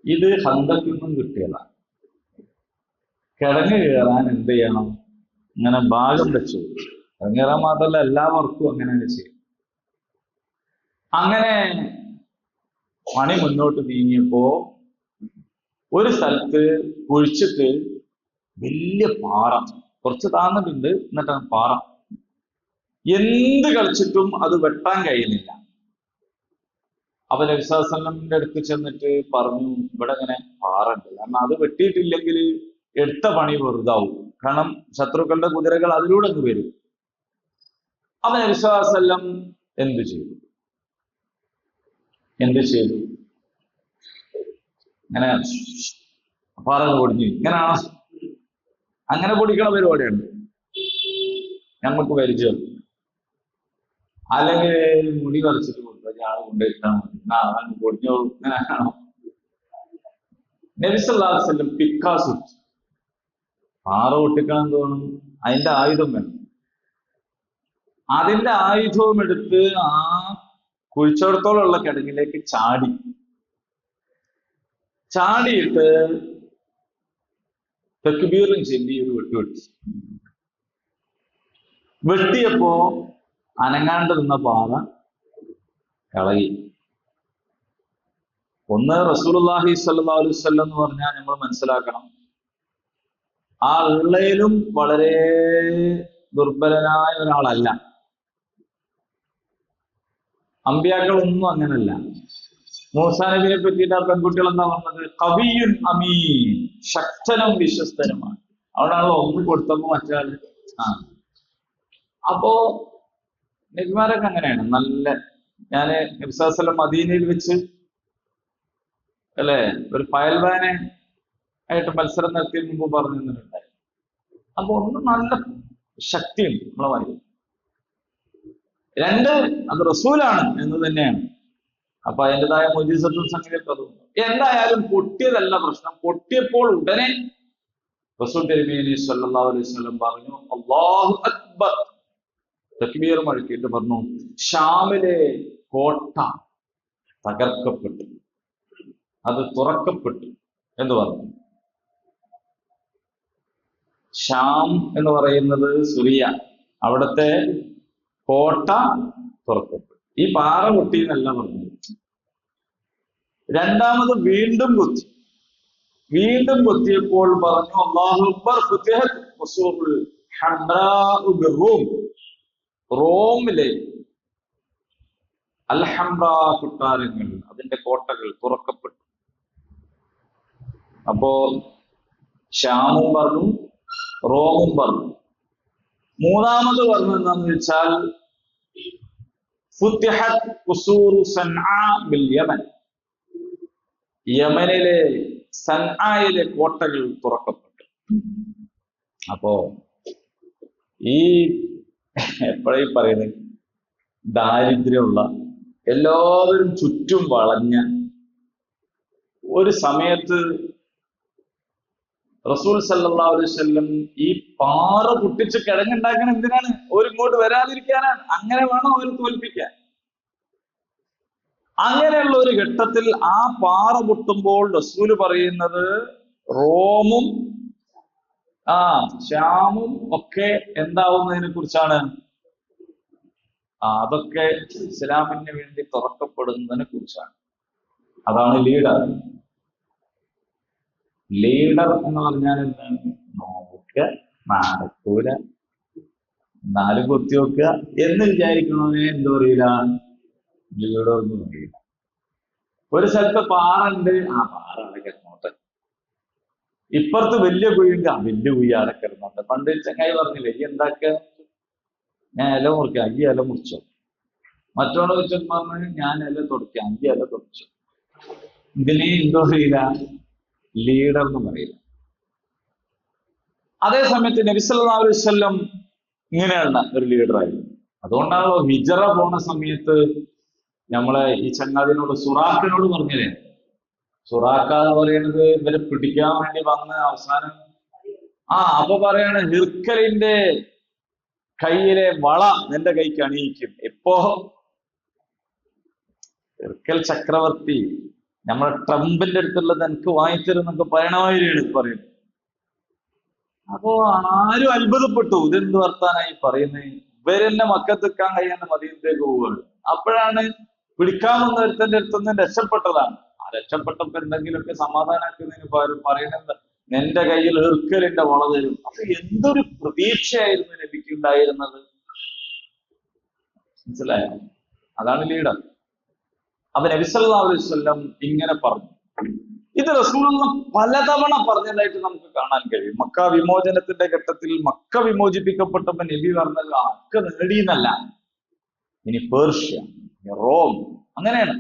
ഇത് ഹന്തക്കിൽ നിന്നും കിട്ടിയതാണ്. കിടങ്ങ് കയറാൻ എന്ത് ചെയ്യണം, ഇങ്ങനെ ഭാഗം വെച്ചു. കിടങ്ങ് കയറാൻ മാത്രമല്ല, എല്ലാ വർക്കും അങ്ങനെയാണ് ചെയ്യും. അങ്ങനെ പണി മുന്നോട്ട് നീങ്ങിയപ്പോ ഒരു സ്ഥലത്ത് കുഴിച്ചിട്ട് വലിയ പാറ, കുറച്ച് താന്നിട്ടുണ്ട്, എന്നിട്ടാണ് പാറ. എന്ത് കളിച്ചിട്ടും അത് വെട്ടാൻ കഴിയുന്നില്ല. അപ്പൊ നബി സല്ലല്ലാഹു അലൈഹി വസല്ലമിന്റെ അടുത്ത് ചെന്നിട്ട് പറഞ്ഞു, ഇവിടെ ഇങ്ങനെ പാറ ഉണ്ട്, കാരണം അത് വെട്ടിയിട്ടില്ലെങ്കിൽ എടുത്ത പണി വെറുതാവും, കാരണം ശത്രുക്കളുടെ കുതിരകൾ അതിലൂടെ ഒന്ന് വരും. അപ്പൊ നബി സല്ലല്ലാഹു അലൈഹി വസല്ലം എന്ത് ചെയ്തു? ഇങ്ങനെ പാറ പൊടിഞ്ഞു. ഇങ്ങനെയാണോ? അങ്ങനെ പൊടിക്കണ പരിപാടിയാണ് നമുക്ക് പരിചയം. അല്ലെങ്കിൽ മുടി വരച്ചിട്ട് കൊടുത്താൽ ആളെ കൊണ്ടുപോയിട്ടാൽ മതി, പൊടിഞ്ഞോ, ഇങ്ങനെയാണോ? നബി സല്ലല്ലാഹു അലൈഹി വസല്ലം പിക്കാസ് പാറ പൊട്ടിക്കാൻ തോന്നും, അതിന്റെ ആയുധം വേണം. അതിന്റെ ആയുധവും എടുത്ത് ആ കുഴിച്ചോടത്തോളമുള്ള കിടങ്ങിലേക്ക് ചാടിയിട്ട് തക്ബീറും ചൊല്ലി ഒരു വെട്ടിയപ്പോ അനങ്ങാണ്ട് നിന്ന പാറ ഇളകി. ഒന്ന് റസൂലുള്ളാഹി സ്വല്ലല്ലാഹു അലൈഹി വസല്ലം എന്ന് പറഞ്ഞാൽ നമ്മൾ മനസ്സിലാക്കണം, ആ ഉള്ളയിലും വളരെ ദുർബലനായ ഒരാളല്ല. അമ്പിയാക്കളൊന്നും അങ്ങനല്ല. മൂസാ നബിയെ പറ്റിയിട്ട് ആ പെൺകുട്ടികൾ എന്താ പറഞ്ഞത്? കവിയുൻ അമീൻ, ശക്തനും വിശ്വസ്തനുമാണ്. അവിടെയാണല്ലോ ഒന്ന് കൊടുത്തപ്പോ മറ്റാൾ. ആ അപ്പോ നബിമാരൊക്കെ അങ്ങനെയാണ്. നല്ല ഞാന് നബി സല്ലല്ലാഹു അലൈഹി വസല്ലം മദീനയിൽ വെച്ച് അല്ലെ ഒരു ഫയൽവാനെ ആയിട്ട് മത്സരം നടത്തിയ മുമ്പ് പറഞ്ഞു തന്നിട്ടുണ്ടായി. അപ്പൊ ഒന്ന് നല്ല ശക്തിയുണ്ട് നമ്മളെ വായിൽ. രണ്ട്, അത് റസൂലാണ് എന്ന് തന്നെയാണ്. അപ്പൊ അതിൻ്റെതായ മുജീസത്തും സംഗതിയൊക്കെ അതുണ്ട്. എന്തായാലും പൊട്ടിയതല്ല പ്രശ്നം. പൊട്ടിയപ്പോൾ ഉടനെ റസൂൽ തിരുമേനി സല്ലല്ലാഹു അലൈഹി വസല്ലം പറഞ്ഞു, അല്ലാഹു അക്ബർ, തക്ബീർ മുഴക്കിയിട്ട് പറഞ്ഞു, ഷാമിലെ കോട്ട തകർക്കപ്പെട്ടു, അത് തുറക്കപ്പെട്ടു എന്ന് പറഞ്ഞു. ഷാം എന്ന് പറയുന്നത് സിറിയ, അവിടുത്തെ കോട്ട തുറക്കപ്പെട്ടു. ഈ പാറ പൊട്ടി എന്നല്ല പറഞ്ഞത്. രണ്ടാമത് വീണ്ടും കുത്തി. വീണ്ടും കുത്തിയപ്പോൾ പറഞ്ഞു, അല്ലാഹു അക്ബർ, ഫുതിഹത് ഖുസൂറുൽ ഹംറാഉ ബിറൂം, റോമിലെ അൽ ഹംറ കൊട്ടാരങ്ങൾ, അതിന്റെ കോട്ടകൾ തുറക്കപ്പെട്ടു. അപ്പോ ഷാമും പറഞ്ഞു, റോമും പറഞ്ഞു. മൂന്നാമത് പറഞ്ഞു എന്താന്ന് വെച്ചാൽ ഫുതിഹത് ഖുസൂറു സൻആ ബിൽ യമൻ, യമനിലെ സൻആയിലെ കോട്ടകൾ തുറക്കപ്പെട്ടു. അപ്പോ ഈ എപ്പോഴീ പറയുന്നത് ദാരിദ്ര്യമുള്ള എല്ലാവരും ചുറ്റും വളഞ്ഞ ഒരു സമയത്ത് റസൂൽ സല്ലല്ലാഹു അലൈഹി വസല്ലം ഈ പാറ പൊട്ടിച്ച് കിഴങ്ങുണ്ടാക്കണ എന്തിനാണ്? ഒരു ഇങ്ങോട്ട് വരാതിരിക്കാനാണ്. അങ്ങനെ വേണം അവർ തോൽപ്പിക്കാൻ. അങ്ങനെയുള്ള ഒരു ഘട്ടത്തിൽ ആ പാറ പൊട്ടുമ്പോൾ റസൂല് പറയുന്നത് റോമും ഷാമും ഒക്കെ എന്താവുന്നതിനെ കുറിച്ചാണ്. അതൊക്കെ ഇസ്ലാമിന് വേണ്ടി തുറക്കപ്പെടുന്നതിനെ കുറിച്ചാണ്. അതാണ് ലീഡർ. ലീഡർ എന്ന് പറഞ്ഞാൽ എന്താണ്? നോക്കുക, നടക്കൂല, എന്നാലും കുത്തി വെക്കുക എന്ന് വിചാരിക്കണോനെ എന്ത് പറയില്ല, ലീഡർ എന്ന് പറയില്ല. ഒരു സ്ഥലത്ത് പാറുണ്ട്, ആ പാറ അവിടെ കിടന്നോട്ടെ. ഇപ്പുറത്ത് വലിയ കുഴിയുണ്ട്, ആ വലിയ കുഴി അവിടെ കിടന്നോട്ടെ. പണ്ട് ചങ്ങായി പറഞ്ഞില്ലേ, ഈ എന്താക്കുക, ഞാൻ ഇല മുറിക്കാം, അഞ്ച് ഇല മുറിച്ചോ. മറ്റോടെ വെച്ചോണ്ട് പറഞ്ഞു, ഞാൻ ഇല തുടയ്ക്കാം, 5 ഇല തുടച്ചു. ഇതിനെ എന്തോ പറയില്ല, ലീഡർ എന്ന് പറയില്ല. അതേ സമയത്ത് നബി സല്ലല്ലാഹു അലൈഹി വസല്ലം ഇങ്ങനെയുള്ള ഒരു ലീഡറായിരുന്നു. അതുകൊണ്ടാണല്ലോ ഹിജറ പോണ സമയത്ത് നമ്മളെ ഈ ചങ്ങാതിനോട് സുറാഖിനോട് പറഞ്ഞില്ലേ, സുറാഖ എന്ന് പറയുന്നത് ഇവരെ പിടിക്കാൻ വേണ്ടി വന്ന് അവസാനം അപ്പൊ പറയാണ്, ഹിർക്കലിന്റെ കയ്യിലെ വള നിന്റെ കൈക്ക് അണിയിക്കും. എപ്പോ? ഹിർക്കൽ ചക്രവർത്തി നമ്മളെ ട്രംപിന്റെ അടുത്തുള്ളത് എനിക്ക് വാങ്ങിത്തരുന്നൊക്കെ പറയണമായിരുന്നു പറയുന്നത്. അപ്പോ ആരും അത്ഭുതപ്പെട്ടു, ഇതെന്ത് വർത്താനായി പറയുന്നത്, ഇവരെന്നെ മക്കത്തെക്കാൻ കഴിയാണ്ട് മദീനത്തേക്ക് പോവുകയാണ്. അപ്പോഴാണ് പിടിക്കാൻ വന്ന ഒരുത്തന്റെ അടുത്തുനിന്ന് രക്ഷപ്പെട്ടതാണ്. ആ രക്ഷപ്പെട്ടപ്പോ എന്തെങ്കിലുമൊക്കെ സമാധാനാക്കുന്നതിന് പകരം പറയുന്നത്, നിന്റെ കയ്യിൽ ഹിർക്കലിന്റെ വള തരും. അപ്പൊ എന്തൊരു പ്രതീക്ഷയായിരുന്നു നബിക്കുണ്ടായിരുന്നത്. മനസ്സിലായോ? അതാണ് ലീഡർ. അപ്പൊ നബി സല്ലല്ലാഹു അലൈഹി വസല്ലം ഇങ്ങനെ പറഞ്ഞു. ഇത് റസൂലുള്ളാഹി പലതവണ പറഞ്ഞതായിട്ട് നമുക്ക് കാണാൻ കഴിയും. മക്ക വിമോചനത്തിന്റെ ഘട്ടത്തിൽ മക്ക വിമോചിപ്പിക്കപ്പെട്ടപ്പോ നബി പറഞ്ഞത് ഒക്കെ നേടിയെന്നല്ല, ഇനി പേർഷ്യ, റോം, അങ്ങനെയാണ്.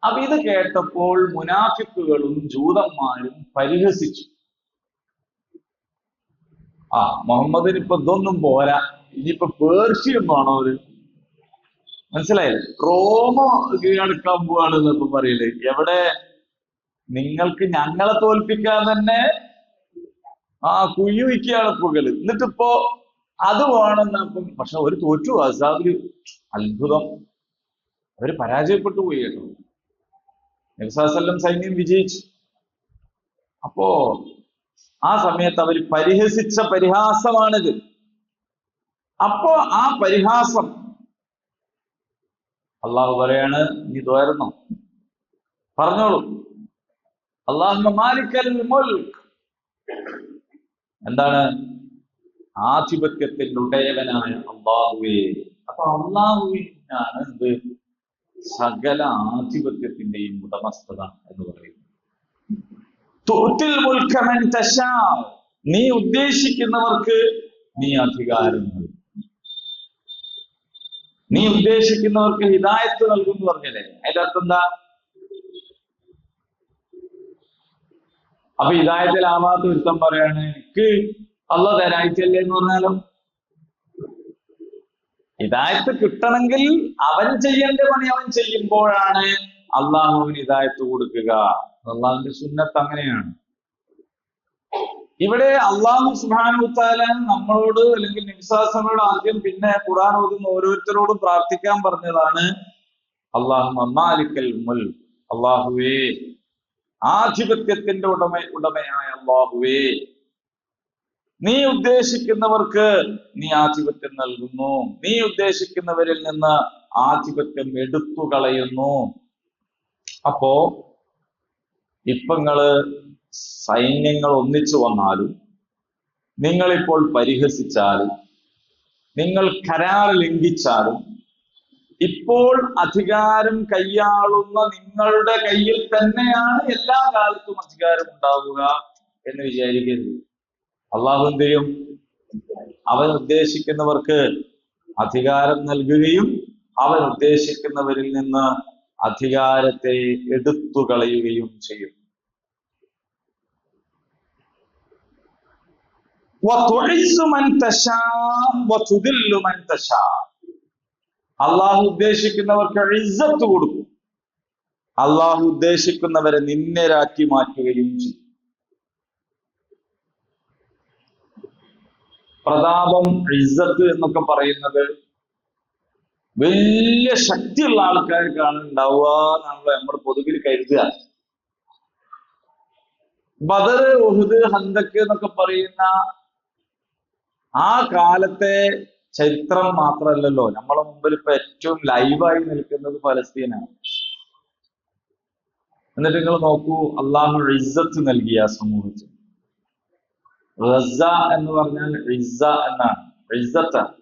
അപ്പൊ ഇത് കേട്ടപ്പോൾ മുനാഫിക്കുകളും ജൂതന്മാരും പരിഹസിച്ചു. മുഹമ്മദിന് ഇപ്പൊ ഇതൊന്നും പോരാ, ഇനിയിപ്പൊ പേർഷ്യൊന്നും ആണോ അവര്? മനസ്സിലായില്ലേ? റോമോ കീഴടക്കാൻ പോവാണ് എന്നൊക്കെ പറയില്ലേ. എവിടെ? നിങ്ങൾക്ക് ഞങ്ങളെ തോൽപ്പിക്കാൻ തന്നെ കുഴി വയ്ക്കുകയാണ് പുകള്. എന്നിട്ടിപ്പോ അത് വേണമെന്നപ്പം. പക്ഷെ ഒരു തോറ്റു. അസാബില് അത്ഭുതം, അവര് പരാജയപ്പെട്ടു പോയി കേട്ടോ. നബി സല്ലല്ലാഹു അലൈഹി വസല്ലം സൈന്യം വിജയിച്ചു. അപ്പോ ആ സമയത്ത് അവർ പരിഹസിച്ച പരിഹാസമാണിത്. അപ്പോ ആ പരിഹാസം അള്ളാഹു പറയാണ്, നീ ദ്വാരുന്നോ? പറഞ്ഞോളൂ. അല്ലാഹുമ്മ മാലിക്കൽ മുൽക്ക്, എന്താണ്? ആധിപത്യത്തിന്റെ ഉടയവനായ അള്ളാഹുവേ. അപ്പൊ അള്ളാഹുവിനാണ് എന്ത്? സകല ആധിപത്യത്തിന്റെയും ഉടമസ്ഥത എന്ന് പറയുന്നു. തുഅ്തിൽ മുൽക മൻ തശാ, നീ ഉദ്ദേശിക്കുന്നവർക്ക് നീ അധികാരം നൽകും. നീ ഉദ്ദേശിക്കുന്നവർക്ക് ഹിദായത്ത് നൽകും എന്ന് പറഞ്ഞല്ലേ, അതിന്റെ അർത്ഥം എന്താ? അപ്പൊ ഹിദായത്തിലാവാത്ത ഒരുത്തം പറയാണ് എനിക്ക് അള്ളാഹ് തരായിട്ടല്ലേ എന്ന് പറഞ്ഞാലോ? ഹിദായത്ത് കിട്ടണമെങ്കിൽ അവൻ ചെയ്യേണ്ട പണി അവൻ ചെയ്യുമ്പോഴാണ് അള്ളാഹുവിന് ഹിദായത്ത് കൊടുക്കുക. അള്ളാഹുവിന്റെ സുന്നത്ത് അങ്ങനെയാണ്. ഇവിടെ അള്ളാഹു സുബ്ഹാനഹു വതആല നമ്മളോട് അല്ലെങ്കിൽ നബിസ്വല്ലല്ലാഹു ആദ്യം പിന്നെ ഖുർആൻ ഓതുന്ന ഓരോരുത്തരോടും പ്രാർത്ഥിക്കാൻ പറഞ്ഞതാണ് അല്ലാഹുമ്മ മാലിക്കൽ മുൽക്ക്, അള്ളാഹുവേ ആധിപത്യത്തിന്റെ ഉടമയായ അള്ളാഹുവേ, നീ ഉദ്ദേശിക്കുന്നവർക്ക് നീ ആധിപത്യം നൽകുന്നു, നീ ഉദ്ദേശിക്കുന്നവരിൽ നിന്ന് ആധിപത്യം എടുത്തു കളയുന്നു. അപ്പോ ഇപ്പങ്ങള് സൈന്യങ്ങൾ ഒന്നിച്ചു വന്നാലും, നിങ്ങളിപ്പോൾ പരിഹസിച്ചാലും, നിങ്ങൾ കരാർ ലംഘിച്ചാലും, ഇപ്പോൾ അധികാരം കൈയാളുന്ന നിങ്ങളുടെ കയ്യിൽ തന്നെയാണ് എല്ലാ കാലത്തും അധികാരം ഉണ്ടാവുക എന്ന് വിചാരിക്കരുത്. അള്ളാഹു എന്ത് ചെയ്യും? അവൻ ഉദ്ദേശിക്കുന്നവർക്ക് അധികാരം നൽകുകയും അവൻ ഉദ്ദേശിക്കുന്നവരിൽ നിന്ന് അധികാരത്തെ എടുത്തു കളയുകയും ചെയ്യും. അള്ളാഹു ഉദ്ദേശിക്കുന്നവർക്ക് ഇസ്സത്ത് കൊടുക്കും, അള്ളാഹു ഉദ്ദേശിക്കുന്നവരെ നിന്ദ്യരാക്കി മാറ്റുകയും ചെയ്യും. പ്രതാപം, ഇസ്സത്ത് എന്നൊക്കെ പറയുന്നത് വലിയ ശക്തിയുള്ള ആൾക്കാർക്കാണ് ഉണ്ടാവുക എന്നാണല്ലോ നമ്മൾ പൊതുവിൽ കരുതുക. ബദർ, ഉഹുദ്, ഹന്തക്ക് എന്നൊക്കെ പറയുന്ന ആ കാലത്തെ ചരിത്രം മാത്രമല്ലല്ലോ നമ്മളെ മുമ്പിൽ ഇപ്പൊ ഏറ്റവും ലൈവായി നിൽക്കുന്നത് ഫലസ്തീനാണ്. എന്നിട്ട് നിങ്ങൾ നോക്കൂ, അള്ളാഹു ഇസ്സത്ത് നൽകിയ സമൂഹത്തിന്. ഗസ എന്ന് പറഞ്ഞാൽ ഇസ്സ എന്നാണ്, ഇസ്സത്താണ്.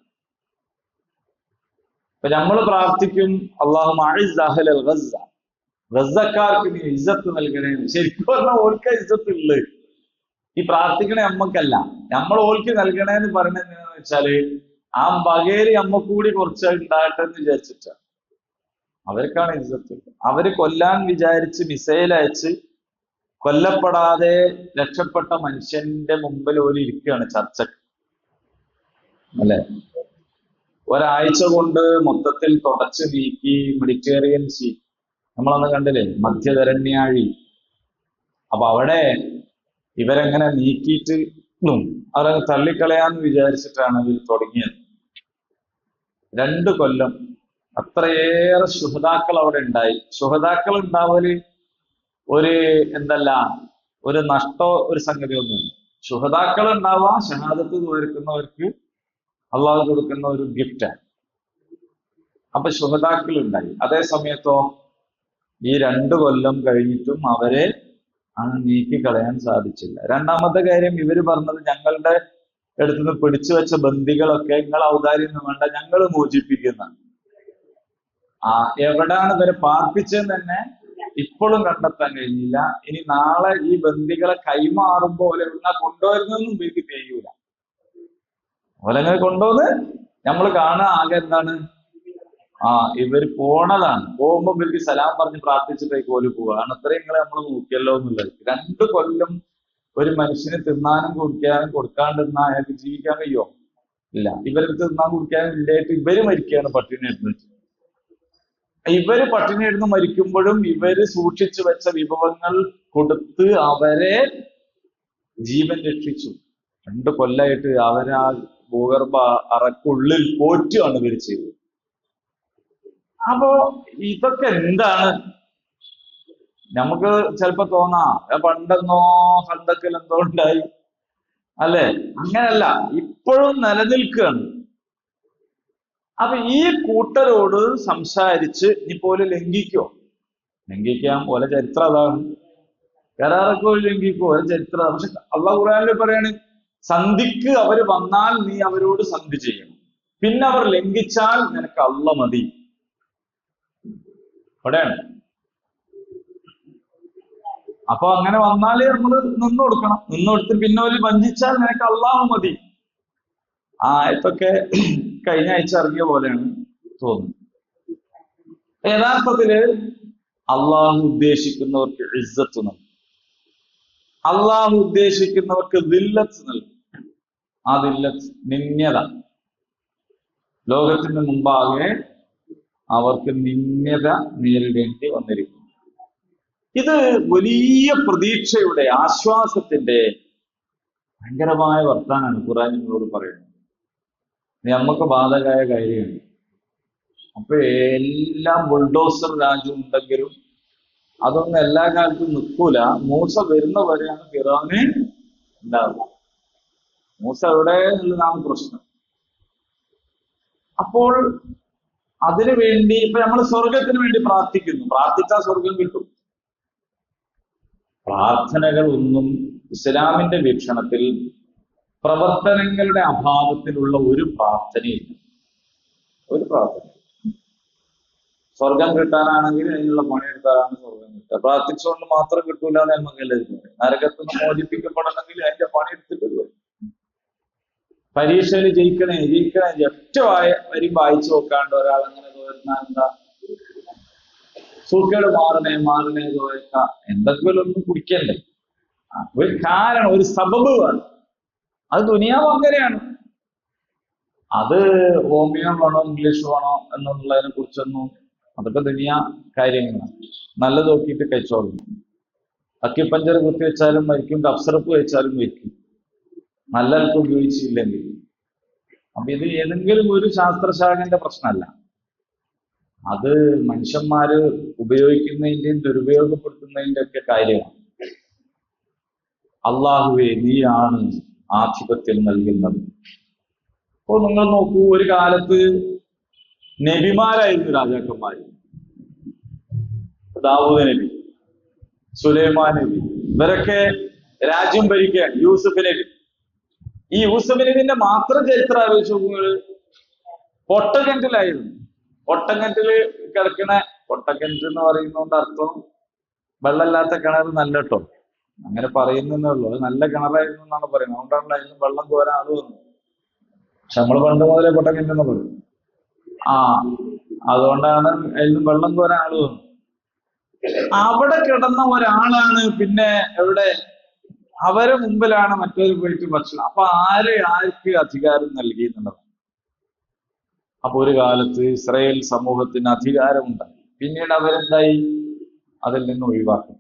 ഇപ്പൊ നമ്മൾ പ്രാർത്ഥിക്കും അല്ലാഹുമ്മ അഇസ് അഹ്ലൽ ഗസ, ഗസക്കാർക്ക് നീ ഇസ്സത്ത് നൽകണേ. ശരിക്കും പറഞ്ഞാൽ ഓൽക്ക ഇസ്സത്ത് ഉള്ളത്, ഈ പ്രാർത്ഥിക്കണേ നമ്മക്കല്ല. നമ്മൾ ഓൽക്ക് നൽകണേന്ന് പറയുന്നത് എന്താണെന്ന് വെച്ചാല് ആ ബകേരി അമ്മക്കൂടി കുറച്ച് ഉണ്ടാകട്ടെ എന്ന് വിചാരിച്ചിട്ടാണ്. അവർക്കാണ് ഇസ്സത്ത്. അവര് കൊല്ലാൻ വിചാരിച്ച് മിസൈൽ അയച്ച് കൊല്ലപ്പെടാതെ രക്ഷപ്പെട്ട മനുഷ്യന്റെ മുമ്പിൽ ഓല് ഇരിക്കുകയാണ് ചർച്ചക്ക്, അല്ലെ? ഒരാഴ്ച കൊണ്ട് മൊത്തത്തിൽ തുടച്ചു നീക്കി മെഡിറ്ററേനിയൻ സീ, നമ്മളന്ന് കണ്ടില്ലേ, മധ്യധരണ്യാഴി. അപ്പൊ അവിടെ ഇവരെങ്ങനെ നീക്കിയിട്ട് അവരെ തള്ളിക്കളയാന്ന് വിചാരിച്ചിട്ടാണ് ഇവർ തുടങ്ങിയത്. 2 കൊല്ലം അത്രയേറെ ശുഹദാക്കൾ അവിടെ ഉണ്ടായി. ശുഹദാക്കൾ ഉണ്ടാവല് ഒരു ഒരു നഷ്ടോ ഒരു സംഗതി ഒന്നുമില്ല. ശുഹദാക്കൾ ഉണ്ടാവുക ഷഹാദത്ത് തോൽക്കുന്നവർക്ക് അള്ളാഹു കൊടുക്കുന്ന ഒരു ഗിഫ്റ്റാണ്. അപ്പൊ ശുഹദാക്കൾ ഉണ്ടായി. അതേ സമയത്തോ ഈ 2 കൊല്ലം കഴിഞ്ഞിട്ടും അവരെ നീക്കിക്കളയാൻ സാധിച്ചില്ല. രണ്ടാമത്തെ കാര്യം, ഇവര് പറഞ്ഞത് ഞങ്ങളുടെ അടുത്തുനിന്ന് പിടിച്ചു വെച്ച ബന്ദികളൊക്കെ നിങ്ങൾ ഔദാര്യൊന്നും വേണ്ട, ഞങ്ങൾ മോചിപ്പിക്കുന്ന. എവിടാണ് ഇവരെ പാർപ്പിച്ചതെന്ന് തന്നെ ഇപ്പോഴും കണ്ടെത്താൻ കഴിഞ്ഞില്ല. ഇനി നാളെ ഈ ബന്ദികളെ കൈമാറുമ്പോ ഓലെ എവിടുന്നാ കൊണ്ടുവരുന്നതെന്നും ഇവർക്ക് ചെയ്യൂല. ഓലെങ്ങനെ കൊണ്ടുവന്ന് നമ്മൾ കാണുക ആകെ എന്താണ്, ഇവർ പോണതാണ്. പോകുമ്പോ ഇവർക്ക് സലാം പറഞ്ഞ് പ്രാർത്ഥിച്ചിട്ടേക്ക് ഓല് പോവുക. കാരണം അത്രയും നിങ്ങളെ നമ്മൾ നോക്കിയല്ലോ എന്നുള്ളത്. 2 കൊല്ലം ഒരു മനുഷ്യന് തിന്നാനും കുടിക്കാനും കൊടുക്കാണ്ടിരുന്ന അയാൾക്ക് ജീവിക്കാൻ കഴിയുമോ? ഇല്ല. ഇവർക്ക് തിന്നാൻ കുടിക്കാനും ഇല്ലായിട്ട് ഇവര് മരിക്കുകയാണ് പട്ടിണി എടുത്തിട്ട്. ഇവര് പട്ടിണി എടുന്ന് മരിക്കുമ്പോഴും ഇവര് സൂക്ഷിച്ചു വെച്ച വിഭവങ്ങൾ കൊടുത്ത് അവരെ ജീവൻ രക്ഷിച്ചു. 2 കൊല്ലമായിട്ട് അവരെ ആ ഭൂഗർഭ അറക്കുള്ളിൽ പോറ്റുകയാണ് ഇവർ ചെയ്തത്. അപ്പോ ഇതൊക്കെ എന്താണ്? നമുക്ക് ചിലപ്പോ തോന്നാം പണ്ടെന്നോ ഹന്തക്കിൽ എന്തോ ഉണ്ടായി, അല്ലെ? അങ്ങനല്ല, ഇപ്പോഴും നിലനിൽക്കുകയാണ്. അപ്പൊ ഈ കൂട്ടരോട് സംസാരിച്ച് ഇനിപ്പോലെ ലംഘിക്കോ? ലംഘിക്കാം. ഓലെ ചരിത്രം അതാണ്. കരാറൊക്കെ ലംഘിക്കോ? ഓലെ ചരിത്രം. പക്ഷെ അള്ളാഹു ഖുർആനിൽ പറയാണ്, സന്ധിക്ക് അവര് വന്നാൽ നീ അവരോട് സന്ധി ചെയ്യണം, പിന്നെ അവർ ലംഘിച്ചാൽ നിനക്ക് അള്ളാഹ് മതി. അവിടെയാണ്. അപ്പൊ അങ്ങനെ വന്നാല് നമ്മൾ നിന്ന് കൊടുക്കണം. നിന്ന് കൊടുത്ത് പിന്നെ ഒരു വഞ്ചിച്ചാൽ നിനക്ക് അള്ളാഹു മതി. ആ ആയത്തൊക്കെ കഴിഞ്ഞ ആഴ്ച ഇറങ്ങിയ പോലെയാണ് തോന്നുന്നത്. യഥാർത്ഥത്തില് അള്ളാഹു ഉദ്ദേശിക്കുന്നവർക്ക് ഇസ്സത്ത് നൽകും, അള്ളാഹു ഉദ്ദേശിക്കുന്നവർക്ക് ദില്ലത്ത് നൽകും. ആ ദില്ലത്ത് നിന്യത, ലോകത്തിന് മുമ്പാകെ അവർക്ക് നിന്യത നേരിടേണ്ടി വന്നിരിക്കുന്നു. ഇത് വലിയ പ്രതീക്ഷയുടെ, ആശ്വാസത്തിന്റെ ഭയങ്കരമായ വർത്താനാണ് ഖുർആൻ നിങ്ങളോട് പറയുന്നത്. നമുക്ക് ബാധകമായ കാര്യമാണ്. അപ്പൊ എല്ലാം ബുൾഡോസർ രാജ്യം ഉണ്ടെങ്കിലും അതൊന്നും എല്ലാ കാലത്തും നിൽക്കൂല. മൂസ വരുന്നവരെയാണ് ഫിറൗന് ഉണ്ടാവുക. മൂസ എവിടെ എന്നുള്ളതാണ് പ്രശ്നം. അപ്പോൾ അതിനു വേണ്ടി ഇപ്പൊ നമ്മൾ സ്വർഗത്തിന് വേണ്ടി പ്രാർത്ഥിക്കുന്നു. പ്രാർത്ഥിച്ചാൽ സ്വർഗം കിട്ടും. പ്രാർത്ഥനകൾ ഒന്നും ഇസ്ലാമിന്റെ വീക്ഷണത്തിൽ പ്രവർത്തനങ്ങളുടെ അഭാവത്തിലുള്ള ഒരു പ്രാർത്ഥനയില്ല. ഒരു പ്രാർത്ഥന സ്വർഗം കിട്ടാനാണെങ്കിൽ അതിനുള്ള പണിയെടുത്താലാണ് സ്വർഗം കിട്ടുക. പ്രാർത്ഥിച്ചുകൊണ്ട് മാത്രം കിട്ടൂല എന്ന് നമുക്ക് എല്ലാവരും പറയും. നരകത്തുനിന്ന് മോചിപ്പിക്കപ്പെടണമെങ്കിൽ അതിന്റെ പണിയെടുത്തിട്ട് വരും. പരീക്ഷയിൽ ജയിക്കണേ ഒറ്റ വരി വായിച്ചു നോക്കാണ്ട് ഒരാൾ അങ്ങനെ തോന്നാൻ എന്താ? സൂക്കേട് മാറണേ തോക്ക എന്തൊക്കെ ഒന്നും കുടിക്കണ്ടേ? ഒരു കാരണം, ഒരു സബബ് വേണം. അത് ദുനിയാവ് അങ്ങനെയാണ്. അത് ഹോമിയോ വേണോ ഇംഗ്ലീഷ് വേണോ എന്നുള്ളതിനെ കുറിച്ചൊന്നും, അതൊക്കെ ദുനിയാ കാര്യങ്ങളാണ്. നല്ലത് നോക്കിയിട്ട് കഴിച്ചോളും. അക്കിപ്പഞ്ചർ കുത്തി വെച്ചാലും മരിക്കും, കഫ്സിറപ്പ് കഴിച്ചാലും മരിക്കും, നല്ലതൊക്കെ ഉപയോഗിച്ചില്ലെങ്കിൽ. അപ്പൊ ഇത് ഏതെങ്കിലും ഒരു ശാസ്ത്രശാഖന്റെ പ്രശ്നമല്ല. അത് മനുഷ്യന്മാര് ഉപയോഗിക്കുന്നതിന്റെയും ദുരുപയോഗപ്പെടുത്തുന്നതിന്റെ ഒക്കെ കാര്യമാണ്. അള്ളാഹുവേ, നീയാണ് ആധിപത്യം നൽകുന്നത്. അപ്പൊ നിങ്ങൾ നോക്കൂ, ഒരു കാലത്ത് നബിമാരായിരുന്നു രാജാക്കന്മാർ. ദാവൂദ് നബി, സുലൈമാൻ നബി, ഇവരൊക്കെ രാജ്യം ഭരിക്കാൻ. യൂസുഫ് നബി, ഈ യൂസുഫ് നബിന്റെ മാത്രം ചരിത്രം ആലോചിച്ച് നോക്കുമ്പോൾ പൊട്ടക്കിണറ്റിലായിരുന്നു. പൊട്ടക്കിണറ്റില് കിടക്കണ, പൊട്ടക്കിണറ്റ് എന്ന് പറയുന്നതുകൊണ്ട് അർത്ഥം വെള്ളമില്ലാത്ത കിണർ നല്ല കേട്ടോ, അങ്ങനെ പറയുന്നേ ഉള്ളൂ. അത് നല്ല കിണറായിരുന്നു എന്നാണ് പറയുന്നത്. അതുകൊണ്ടാണ് അതിന് വെള്ളം കോരാൻ ആള് വന്നു. പക്ഷെ നമ്മൾ പണ്ട് മുതലേ പൊട്ടക്കിണറ്റെന്ന് പറയും. അതുകൊണ്ടാണ് അതിന് വെള്ളം കോരാൻ ആള് വന്നു. അവിടെ കിടന്ന ഒരാളാണ് പിന്നെ എവിടെ, അവരെ മുമ്പിലാണ് മറ്റൊരു പോയിട്ട് ഭക്ഷണം. അപ്പൊ ആർക്ക് അധികാരം നൽകി എന്നുള്ളത്. അപ്പൊ ഒരു കാലത്ത് ഇസ്രായേൽ സമൂഹത്തിന് അധികാരമുണ്ടായി. പിന്നീട് അവരെന്തായി? അതിൽ നിന്ന് ഒഴിവാക്കും.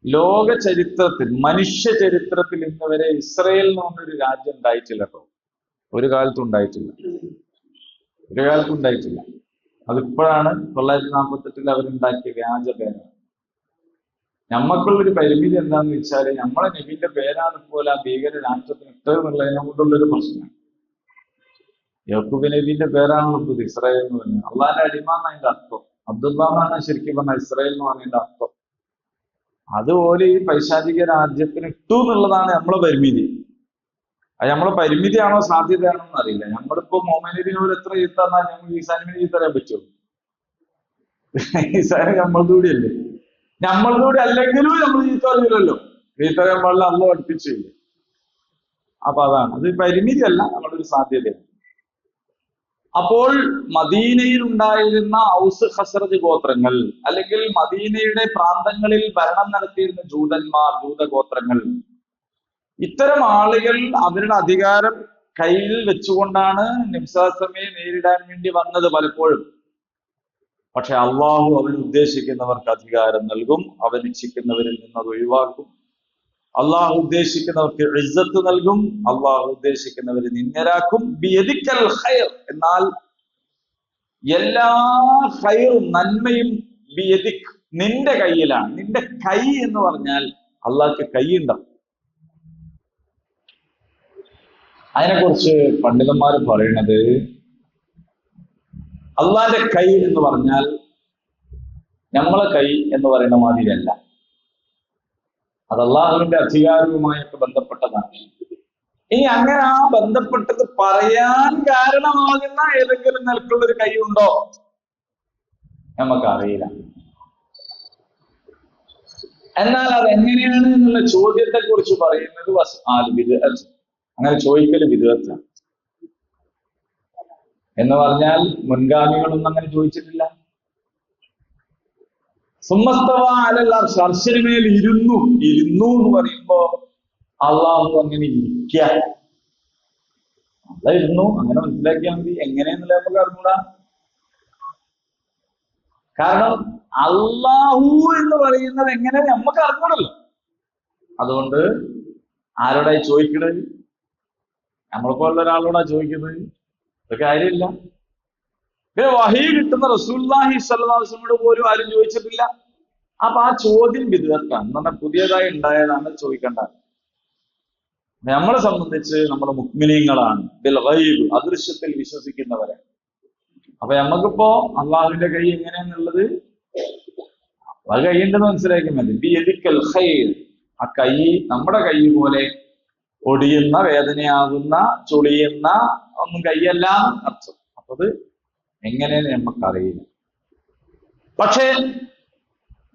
ലോക ചരിത്രത്തിൽ, മനുഷ്യ ചരിത്രത്തിൽ ഇന്ന് വരെ ഇസ്രായേൽ എന്ന് പറഞ്ഞൊരു രാജ്യം ഉണ്ടായിട്ടില്ല കേട്ടോ. ഒരു കാലത്തും ഉണ്ടായിട്ടില്ല. അതിപ്പോഴാണ് 948 അവരുണ്ടാക്കിയ വ്യാജ പേരാണ്. നമ്മൾക്കുള്ളൊരു പരിമിതി എന്താന്ന് വെച്ചാല്, നമ്മളെ നബിന്റെ പേരാണ് പോലെ ആ ഭീകര രാഷ്ട്രത്തിന് ഇട്ടത് എന്നുള്ളതിനെ കൊണ്ടുള്ളൊരു പ്രശ്നമാണ്. യാക്കൂബ് നബിന്റെ പേരാണുള്ളത് ഇസ്രായേൽ എന്ന് പറഞ്ഞത്. അള്ളാന്റെ അടിമ എന്നാണ് അതിന്റെ അർത്ഥം. അബ്ദുള്ള എന്നാണ് ശരിക്കും പറഞ്ഞ ഇസ്രായേൽ എന്ന് പറഞ്ഞതിന്റെ അർത്ഥം. അതുപോലെ ഈ പൈശാചിക രാജ്യത്തിന് ഇട്ടു എന്നുള്ളതാണ് നമ്മളെ പരിമിതി. അത് നമ്മളെ പരിമിതിയാണോ സാധ്യതയാണോ എന്ന് അറിയില്ല. നമ്മളിപ്പോ മൊമനബിനോട് എത്ര ചീത്ത പറഞ്ഞാൽ ഞങ്ങൾ ഈസാനിമിന് ചീത്ത പറയാൻ പറ്റുമോ? ഈസാനി നമ്മളത് കൂടിയല്ലേ. നമ്മളത് കൂടി അല്ലെങ്കിലും നമ്മൾ ചീത്ത പറഞ്ഞില്ലല്ലോ. ചീത്ത പറയാൻ പാടില്ല, അള്ള പഠിപ്പിച്ചില്ലേ. അപ്പൊ അതാണ്, അത് പരിമിതിയല്ല, നമ്മുടെ ഒരു സാധ്യതയാണ്. അപ്പോൾ മദീനയിൽ ഉണ്ടായിരുന്ന ഔസ് ഖസ്റജ് ഗോത്രങ്ങൾ, അല്ലെങ്കിൽ മദീനയുടെ പ്രാന്തങ്ങളിൽ ഭരണം നടത്തിയിരുന്ന ജൂതഗോത്രങ്ങൾ, ഇത്തരം ആളുകൾ അവരുടെ അധികാരം കയ്യിൽ വെച്ചുകൊണ്ടാണ് നബിസ്വല്ലല്ലാഹു നേരിടാൻ വേണ്ടി വന്നത് പലപ്പോഴും. പക്ഷെ അള്ളാഹു അവൻ ഉദ്ദേശിക്കുന്നവർക്ക് അധികാരം നൽകും, അവൻ ഇച്ഛിക്കുന്നവരിൽ നിന്ന് അത് ഒഴിവാക്കും. അള്ളാഹു ഉദ്ദേശിക്കുന്നവർക്ക് ഇസ്സത്ത് നൽകും, അള്ളാഹു ഉദ്ദേശിക്കുന്നവരെ നിന്ദരാക്കും. ബിയദിക്കൽ ഖൈർ, എന്നാൽ എല്ലാ ഖൈറും, നന്മയും ബിയദിക്, നിന്റെ കയ്യിലാണ്. നിന്റെ കൈ എന്ന് പറഞ്ഞാൽ അള്ളാഹ്ക്ക് കൈയുണ്ടാവും. അതിനെക്കുറിച്ച് പണ്ഡിതന്മാർ പറയുന്നത്, അള്ളാന്റെ കൈ എന്ന് പറഞ്ഞാൽ നമ്മളെ കൈ എന്ന് പറയുന്ന മാതിരിയല്ല. അത് അള്ളാഹുവിന്റെ അധികാരവുമായൊക്കെ ബന്ധപ്പെട്ടതാണ്. ഇനി അങ്ങനെ ആ ബന്ധപ്പെട്ടത് പറയാൻ കാരണമാകുന്ന ഏതെങ്കിലും നിലക്കുള്ളൊരു കൈ ഉണ്ടോ? നമുക്കറിയില്ല. എന്നാൽ അത് എങ്ങനെയാണ് എന്നുള്ള ചോദ്യത്തെ കുറിച്ച് പറയുന്നത് അങ്ങനെ ചോദിക്കൽ വിദ്വത്താണ് എന്ന് പറഞ്ഞാൽ മുൻഗാമികളൊന്നും അങ്ങനെ ചോദിച്ചിട്ടില്ല. സുമ്മസ്തവ അലൽ അർശ്, അർശിന് മേൽ ഇരുന്നു എന്ന് പറയുമ്പോ അള്ളാഹു അങ്ങനെ ഇരിക്കുക, അതായിരുന്നു അങ്ങനെ മനസ്സിലാക്കിയാൽ മതി. എങ്ങനെയെന്നുള്ള നമുക്ക് അറിഞ്ഞൂടാ. കാരണം അള്ളാഹു എന്ന് പറയുന്നത് എങ്ങനെ നമുക്ക് അറിഞ്ഞൂടല്ലോ. അതുകൊണ്ട് ആരോടാ ചോദിക്കണത്? നമ്മളിപ്പോലുള്ള ഒരാളോടാ ചോദിക്കുന്നത്? ഒരു കാര്യമില്ല. പിന്നെ വഹീ കിട്ടുന്ന റസൂലുള്ളാഹി സ്വല്ലല്ലാഹു അലൈഹി വസല്ലമയോട് പോലും ആരും ചോദിച്ചിട്ടില്ല. അപ്പൊ ആ ചോദ്യം ബിദ്അത്താണ്, എന്ന് പറഞ്ഞാൽ പുതിയതായി ഉണ്ടായതാണ്, ചോദിക്കേണ്ടത്. നമ്മളെ സംബന്ധിച്ച് നമ്മൾ മുഅ്മിനീങ്ങളാണ്, ബിൽ ഗൈബ്, അദൃശ്യത്തിൽ വിശ്വസിക്കുന്നവരാണ്. അപ്പൊ നമുക്കിപ്പോ അള്ളാഹുവിന്റെ കൈ എങ്ങനെയാന്നുള്ളത് അത് കൈയുണ്ടെന്ന് മനസ്സിലാക്കി മതി. ബിയദിക്കൽ ഖൈർ, ആ കൈ നമ്മുടെ കൈ പോലെ ഒടിയുന്ന, വേദനയാകുന്ന, ചുളിയുന്ന ഒന്നും കൈയല്ല അർത്ഥം. അപ്പൊ അത് എങ്ങനെയെന്ന് നമുക്കറിയില്ല. പക്ഷേ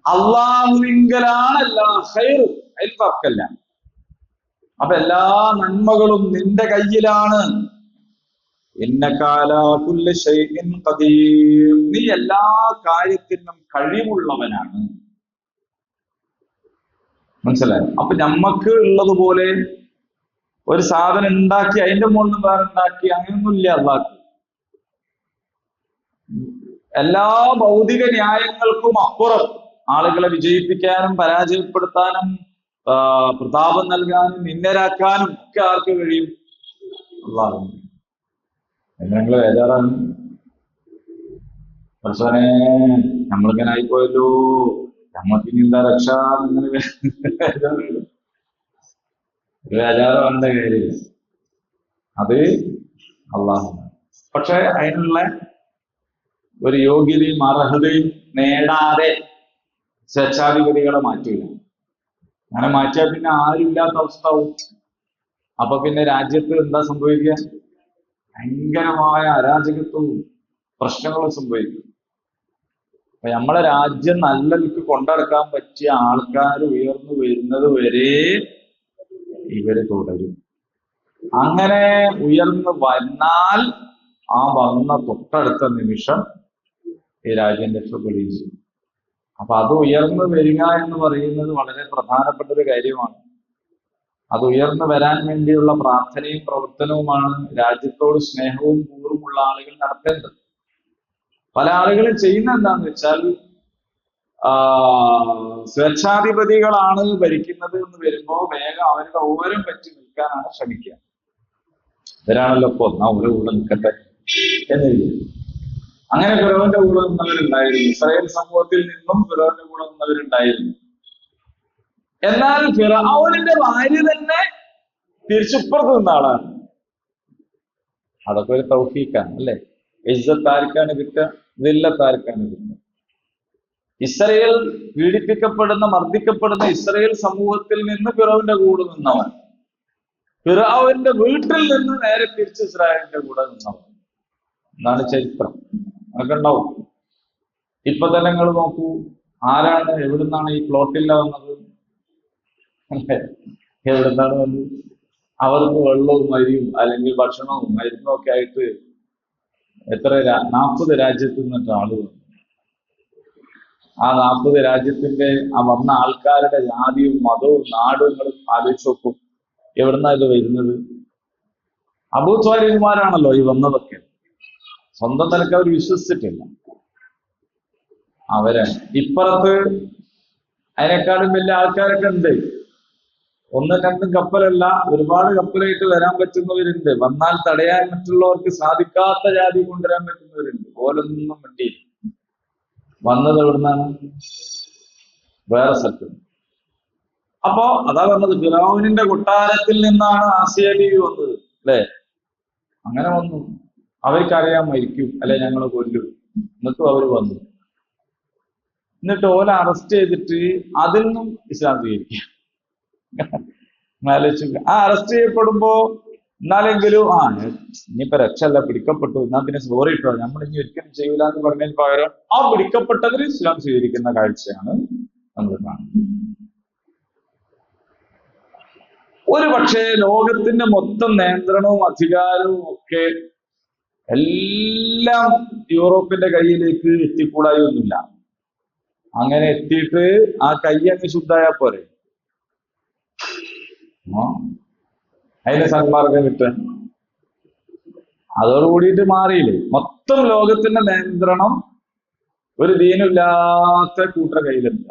അള്ളാഹുവിങ്കലാണ് എല്ലാ ഖൈറും, അതിൽ തർക്കമില്ല. അപ്പൊ എല്ലാ നന്മകളും നിന്റെ കയ്യിലാണ്. ഇന്നക അലാ കുല്ലി ശൈഇൻ ഖദീർ, നീ എല്ലാ കാര്യത്തിനും കഴിവുള്ളവനാണ്. മനസ്സിലായോ? അപ്പൊ നമ്മക്ക് ഉള്ളതുപോലെ ഒരു സാധനം ഉണ്ടാക്കി അതിന്റെ മുകളിൽ വേറെ ഉണ്ടാക്കി അങ്ങനെയൊന്നുമില്ല അള്ളാഹ്ക്ക്. എല്ലാ ഭൗതിക ന്യായങ്ങൾക്കും അപ്പുറം ആളുകളെ വിജയിപ്പിക്കാനും പരാജയപ്പെടുത്താനും പ്രതാപം നൽകാനും നിന്ദരാക്കാനും ഒക്കെ ആർക്ക് കഴിയും? അള്ളാഹു. നിങ്ങൾ ബേജാറാണ്, പ്രശ്നെ നമ്മളിങ്ങനെ ആയിപ്പോയല്ലോ, നമ്മക്കിനി എന്താ രക്ഷ, നിങ്ങൾ ബേജാറ് വേണ്ട കാര്യം. അത് അള്ളാഹു. പക്ഷെ അതിനുള്ള ഒരു യോഗ്യതയും അർഹതയും നേടാതെ സ്വേച്ഛാധിപതികളെ മാറ്റില്ല. അങ്ങനെ മാറ്റിയാൽ പിന്നെ ആരുമില്ലാത്ത അവസ്ഥ ആവും. അപ്പൊ പിന്നെ രാജ്യത്ത് എന്താ സംഭവിക്കുക? ഭയങ്കരമായ അരാജകത്വവും പ്രശ്നങ്ങളും സംഭവിക്കും. അപ്പൊ നമ്മളെ രാജ്യം നല്ലതിലേക്ക് കൊണ്ടെടുക്കാൻ പറ്റിയ ആൾക്കാർ ഉയർന്നു വരുന്നത് വരെ ഇവര് തുടരും. അങ്ങനെ ഉയർന്നു വന്നാൽ ആ വന്ന തൊട്ടടുത്ത നിമിഷം ഈ രാജ്യം രക്ഷപ്പെടുകയും ചെയ്യും. അപ്പൊ അത് ഉയർന്നു വരിക എന്ന് പറയുന്നത് വളരെ പ്രധാനപ്പെട്ട ഒരു കാര്യമാണ്. അത് ഉയർന്നു വരാൻ വേണ്ടിയുള്ള പ്രാർത്ഥനയും പ്രവർത്തനവുമാണ് രാജ്യത്തോട് സ്നേഹവും കൂറുമുള്ള ആളുകൾ നടത്തേണ്ടത്. പല ആളുകളും ചെയ്യുന്ന എന്താന്ന് വെച്ചാൽ സ്വേച്ഛാധിപതികളാണ് ഭരിക്കുന്നത് എന്ന് വരുമ്പോ വേഗം അവരുടെ ഓരം പറ്റി നിൽക്കാനാണ് ശ്രമിക്കുക. ഇവരാണല്ലോ ഇപ്പൊ അവരുടെ കൂടെ നിൽക്കട്ടെ എന്ന് വിചാരിക്കും. അങ്ങനെ ഫിറോന്റെ കൂടെ നിന്നവരുണ്ടായിരുന്നു. ഇസ്രായേൽ സമൂഹത്തിൽ നിന്നും ഫിറോന്റെ കൂടെ നിന്നവരുണ്ടായിരുന്നു. എന്നാൽ ഫിറഔനിന്റെ ഭാര്യ തന്നെ തിരിച്ചിപ്പുറത്ത് നിന്ന ആളാണ്. അതൊക്കെ ഒരു തൗഫീഖാണ് അല്ലെ? ഇസ്സത്ത് ആർക്കാണ് കിട്ടുക? ദില്ലത്ത് ആർക്കാണ് കിട്ടുക? ഇസ്രായേൽ പീഡിപ്പിക്കപ്പെടുന്ന, മർദ്ദിക്കപ്പെടുന്ന ഇസ്രായേൽ സമൂഹത്തിൽ നിന്ന് ഫിറഔന്റെ കൂടെ നിന്നവൻ, ഫിറഔന്റെ വീട്ടിൽ നിന്ന് നേരെ തിരിച്ച് ഇസ്രായേലിന്റെ കൂടെ നിന്നവൻ. എന്നാണ് ചരിത്രം. അതൊക്കെ ഉണ്ടാവും. ഇപ്പൊ തന്നെ നിങ്ങൾ നോക്കൂ, ആരാണ്, എവിടുന്നാണ് ഈ പ്ലോട്ടില്ല വന്നത്? എവിടുന്നാണ് വന്നത്? അവർക്ക് വെള്ളവും അരിയും അല്ലെങ്കിൽ ഭക്ഷണവും മരുന്നും ഒക്കെ ആയിട്ട് എത്ര 40 രാജ്യത്ത് നിന്നിട്ട് ആള് വന്നു. ആ 40 രാജ്യത്തിന്റെ ആ വന്ന ആൾക്കാരുടെ ജാതിയും മതവും നാടുകളും ആലോചിച്ച് നോക്കും. എവിടുന്നാ ഇത് വരുന്നത്? അബൂ ത്വാലിബുമാരാണല്ലോ ഈ വന്നതൊക്കെ. സ്വന്തം നിലക്ക് അവർ വിശ്വസിച്ചിട്ടില്ല. അവരെ ഇപ്പുറത്ത് അതിനേക്കാളും വലിയ ആൾക്കാരൊക്കെ ഉണ്ട്. 1, 2 കപ്പലല്ല, ഒരുപാട് കപ്പലായിട്ട് വരാൻ പറ്റുന്നവരുണ്ട്. വന്നാൽ തടയാൻ മറ്റുള്ളവർക്ക് സാധിക്കാത്ത ജാതി കൊണ്ടുവരാൻ പറ്റുന്നവരുണ്ട്. ഓലൊന്നും വേണ്ടി വന്നത് എവിടുന്നാണ്? വേറെ സ്ഥലത്ത്. അപ്പോ അതാ പറഞ്ഞത്, ഫിറഔനിന്റെ കൊട്ടാരത്തിൽ നിന്നാണ് ആസിയ ബീവി വന്നത് അല്ലെ? അങ്ങനെ വന്നു. അവർക്കറിയാൻ മരിക്കും അല്ലെ ഞങ്ങളെ കൊല്ലും, എന്നിട്ടും അവർ വന്നു. എന്നിട്ട് ഓല അറസ്റ്റ് ചെയ്തിട്ട് അതിൽ നിന്നും ഇസ്ലാം സ്വീകരിക്കുക. ആലോചിച്ചു. ആ അറസ്റ്റ് ചെയ്യപ്പെടുമ്പോ എന്നാലെങ്കിലും ഇനിയിപ്പോ രക്ഷല്ല, പിടിക്കപ്പെട്ടു, എന്നാ പിന്നെ സോറി ഇട്ടോ, നമ്മൾ ഇനി ഒരിക്കലും ചെയ്യൂല എന്ന് പറഞ്ഞതിന് പകരം ആ പിടിക്കപ്പെട്ടവർ ഇസ്ലാം സ്വീകരിക്കുന്ന കാഴ്ചയാണ് നമ്മൾ കാണുന്നത്. ഒരു പക്ഷേ ലോകത്തിന്റെ മൊത്തം നിയന്ത്രണവും അധികാരവും ഒക്കെ എല്ലാം യൂറോപ്പിന്റെ കയ്യിലേക്ക് എത്തിക്കൂടായൊന്നുമില്ല. അങ്ങനെ എത്തിയിട്ട് ആ കൈ അങ്ങ് ശുദ്ധായാ പോരെ? അതിന് സന്മാർഗം കിട്ടാൻ അതോടുകൂടിയിട്ട് മാറിയില്ലേ? മൊത്തം ലോകത്തിന്റെ നിയന്ത്രണം ഒരു ദീനില്ലാത്ത കൂട്ടർ കയ്യിലെത്തുക.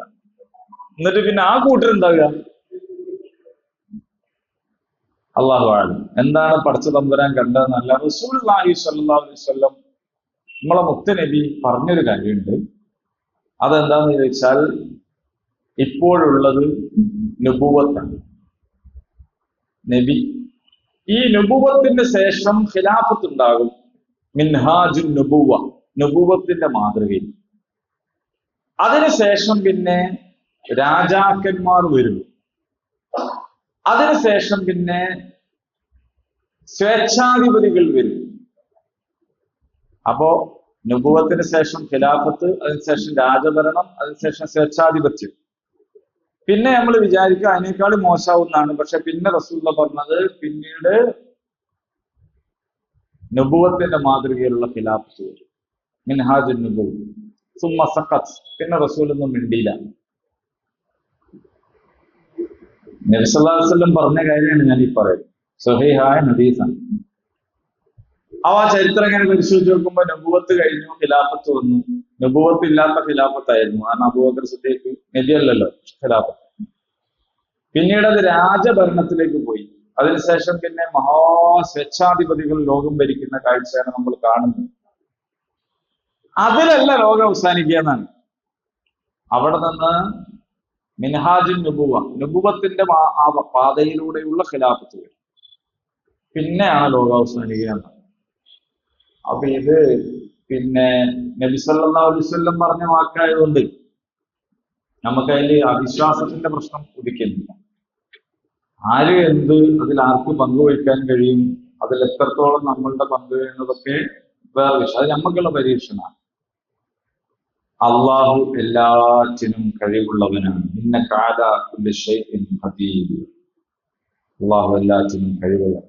എന്നിട്ട് പിന്നെ ആ കൂട്ടർ എന്താകുക? അള്ളാഹു ആലം. എന്താണ് പടച്ച തമ്പുരാൻ കണ്ടതെന്നല്ല, റസൂലുള്ളാഹി സ്വല്ലല്ലാഹു അലൈഹി വസല്ലം നമ്മളെ മുത്തുനബി പറഞ്ഞൊരു കാര്യമുണ്ട്. അതെന്താന്ന് ചോദിച്ചാൽ, ഇപ്പോഴുള്ളത് നുബുവത്താണ്, നബി. ഈ നുബുവത്തിന്റെ ശേഷം ഖിലാഫത്ത് ഉണ്ടാകും. മിൻഹാജുൻ നുബുവ, നുബുവത്തിന്റെ മാതൃകയിൽ. അതിനുശേഷം പിന്നെ രാജാക്കന്മാർ വരും. അതിനുശേഷം പിന്നെ സ്വേച്ഛാധിപതികൾ വരും. അപ്പോ നുബുവത്തിന് ശേഷം ഖിലാഫത്ത്, അതിനുശേഷം രാജഭരണം, അതിനുശേഷം സ്വേച്ഛാധിപത്യം. പിന്നെ നമ്മൾ വിചാരിക്കുക അതിനേക്കാൾ മോശമാവുന്നതാണ്. പക്ഷെ പിന്നെ റസൂലുള്ളാഹി പറഞ്ഞത് പിന്നീട് നുബുവത്തിന്റെ മാതൃകയിലുള്ള ഖിലാഫത്ത് വരും. മിൻഹാജുൻ നുബുവ സുമ്മ സഖത്ത്. പിന്നെ റസൂലൊന്നും മിണ്ടിയില്ല. നബി സല്ലല്ലാഹു അലൈഹി വസല്ലം പറഞ്ഞ കാര്യമാണ് ഞാൻ ഈ പറയുന്നത്. സ്വഹീഹായ ഹദീസാണ്. ആ ചരിത്രം ഇങ്ങനെ പരിശോധിച്ച് നോക്കുമ്പോൾ നബുവത്ത് കഴിഞ്ഞു, ഖിലാഫത്ത് വന്നു. നബുവത്ത് ഇല്ലാത്ത ഖിലാഫത്തായിരുന്നു. കാരണം അബൂബക്കർ സിദ്ദീഖ് നബിയല്ലല്ലോ ഖിലാഫത്ത്. പിന്നീട് അത് രാജഭരണത്തിലേക്ക് പോയി. അതിനുശേഷം പിന്നെ സ്വേച്ഛാധിപതികൾ ലോകം ഭരിക്കുന്ന കാഴ്ചയാണ് നമ്മൾ കാണുന്നത്. അതിലല്ല ലോകം അവസാനിക്കുക എന്നാണ്. അവിടെ നിന്ന് മിൻഹാജുൻ നുബുവ, നുബുവത്തിന്റെ ആ പാതയിലൂടെയുള്ള ഖിലാഫത്ത് വരും. പിന്നെയാണ് ലോകം അവസാനിക്കുക എന്നാണ്. അപ്പൊ ഇത് പിന്നെ നബി സല്ലല്ലാഹു അലൈഹി വസല്ലം പറഞ്ഞ വാക്കായതുകൊണ്ട് നമുക്കതിൽ അവിശ്വാസത്തിന്റെ പ്രശ്നം ഉദിക്കുന്നില്ല. ആര് എന്ത് അതിൽ ആർക്ക് പങ്കുവയ്ക്കാൻ കഴിയും, അതിൽ എത്രത്തോളം നമ്മളുടെ പങ്ക് എന്നതൊക്കെ വേറെ വിഷയം. അത് നമുക്കുള്ള പരീക്ഷണമാണ്. അള്ളാഹു എല്ലാറ്റിനും കഴിവുള്ളവനാണ്. ഇന്നക അലാ കുല്ലി ഷൈഇൻ ഖദീർ. അള്ളാഹു എല്ലാറ്റിനും കഴിവുള്ളവനാണ്.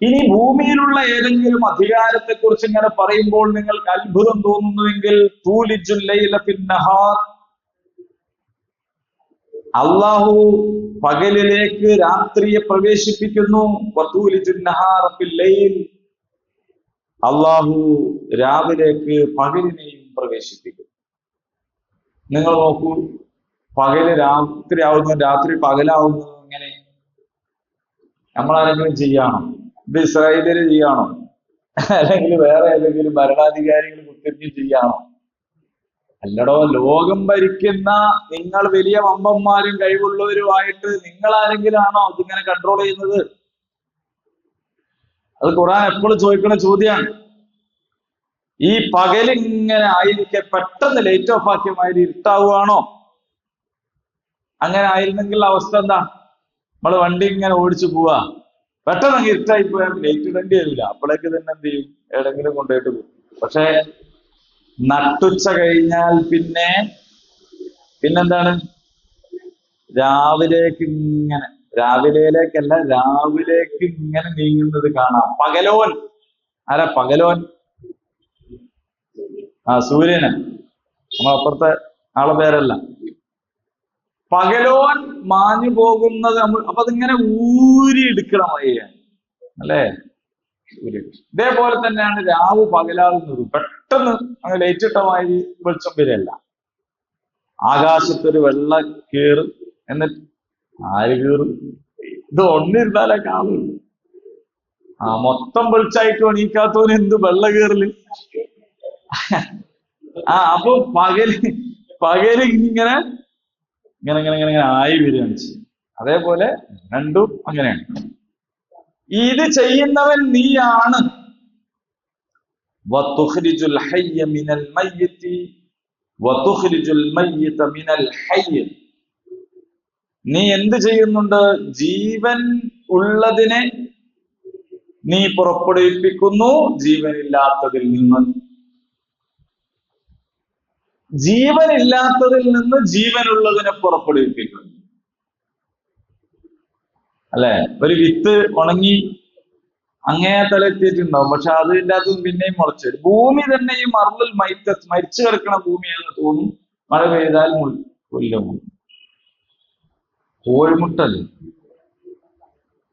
ഇനി ഭൂമിയിലുള്ള ഏതെങ്കിലും അധികാരത്തെ കുറിച്ച് ഇങ്ങനെ പറയുമ്പോൾ നിങ്ങൾക്ക് അത്ഭുതം തോന്നുന്നുവെങ്കിൽ, തൂലിജുൽ ലൈല ഫിൻ നഹാർ, അള്ളാഹു പകലിലേക്ക് രാത്രിയെ പ്രവേശിപ്പിക്കുന്നു. വതൂലിജുൻ നഹാറ ഫിൽ ലൈൽ, അള്ളാഹു രാവിലേക്ക് പകലിനെയും പ്രവേശിപ്പിക്കും. നിങ്ങൾ നോക്കൂ, പകല് രാത്രി ആവുന്നു, രാത്രി പകലാവുന്നു. ഇങ്ങനെ നമ്മളാരെങ്കിലും ചെയ്യാണോ? ഇത് ഇസ്രായേലിൽ ചെയ്യാണോ? അല്ലെങ്കിൽ വേറെ ഏതെങ്കിലും ഭരണാധികാരികൾ കുത്തിരിഞ്ഞ് ചെയ്യാണോ? അല്ലടോ, ലോകം ഭരിക്കുന്ന നിങ്ങൾ വലിയ വമ്പന്മാരും കഴിവുള്ളവരുമായിട്ട് നിങ്ങൾ ആരെങ്കിലും ആണോ ഇതിങ്ങനെ കൺട്രോൾ ചെയ്യുന്നത്? അത് ഖുർആൻ എപ്പോഴും ചോദിക്കുന്ന ചോദ്യമാണ്. ഈ പകലിങ്ങനെ ആയിരിക്കെ പെട്ടെന്ന് ലൈറ്റ് ഓഫ് ആക്കിയ മാതിരി ഇരുട്ടാവുകയാണോ? അങ്ങനെ ആയിരുന്നെങ്കിൽ അവസ്ഥ എന്താ? നമ്മൾ വണ്ടി ഇങ്ങനെ ഓടിച്ചു പോവാ, പെട്ടെന്ന് അങ്ങ് ഇരുട്ടായി പോയാൽ ലൈറ്റ് ഇടേണ്ടി വരില്ല. അപ്പോഴേക്ക് തന്നെ എന്ത് ചെയ്യും? എവിടെങ്കിലും കൊണ്ടുപോയിട്ട് പോകും. പക്ഷെ നട്ടുച്ച കഴിഞ്ഞാൽ പിന്നെന്താണ്? രാവിലേക്ക് ഇങ്ങനെ, രാവിലേക്കല്ല രാവിലേക്ക് ഇങ്ങനെ നീങ്ങുന്നത് കാണാം. പകലോൻ ആരാ? പകലോൻ സൂര്യന്. നമ്മളപ്പുറത്തെ ആളെ പേരല്ല. പകലോൻ മാഞ്ഞു പോകുന്നത് അപ്പൊ അതിങ്ങനെ ഊരി എടുക്കണം വഴിയാണ് അല്ലേ? ഇതേപോലെ തന്നെയാണ് രാവ് പകലാകുന്നത്. പെട്ടെന്ന് അങ്ങ് ലൈറ്റിട്ട മാതിരി വെളിച്ചം വരില്ല. ആകാശത്തൊരു വെള്ള കീറും. എന്നിട്ട് ആര് കീറും? ഇത് ഒന്നിരുന്നാലേ കാണുള്ളൂ. മൊത്തം വെളിച്ചായിട്ട് എണീക്കാത്തവന് എന്ത് വെള്ള കീറല്? അപ്പൊ പകല് ഇങ്ങനെ ഇങ്ങനെ ഇങ്ങനെ ഇങ്ങനെ ആയി വരികയാണ് ചെയ്യും. അതേപോലെ രണ്ടും അങ്ങനെയാണ്. ഇത് ചെയ്യുന്നവൻ നീയാണ്. വതുഖ്രിജുൽ ഹയ്യ മിനൽ മയ്യിതി വതുഖ്രിജുൽ മയ്യിത മിനൽ ഹയ്യ. നീ എന്ത് ചെയ്യുന്നുണ്ട്? ജീവൻ ഉള്ളതിനെ നീ പുറപ്പെടുവിപ്പിക്കുന്നു ജീവനില്ലാത്തതിൽ നിന്ന്. ജീവനില്ലാത്തതിൽ നിന്ന് ജീവനുള്ളതിനെ പുറപ്പെടുവിപ്പിക്കുന്നു. അല്ലെ? ഒരു വിത്ത് ഉണങ്ങി അങ്ങേ തലത്തിയിട്ടുണ്ടാവും, പക്ഷെ അതിൻ്റെ അകത്ത് പിന്നെയും മുളച്ചു വരും. ഭൂമി തന്നെ ഈ മറലിൽ മരിച്ചു കിടക്കണ ഭൂമിയാണെന്ന് തോന്നും. മഴ പെയ്താൽ കൊല്ലും. കോഴിമുട്ടല്ലേ?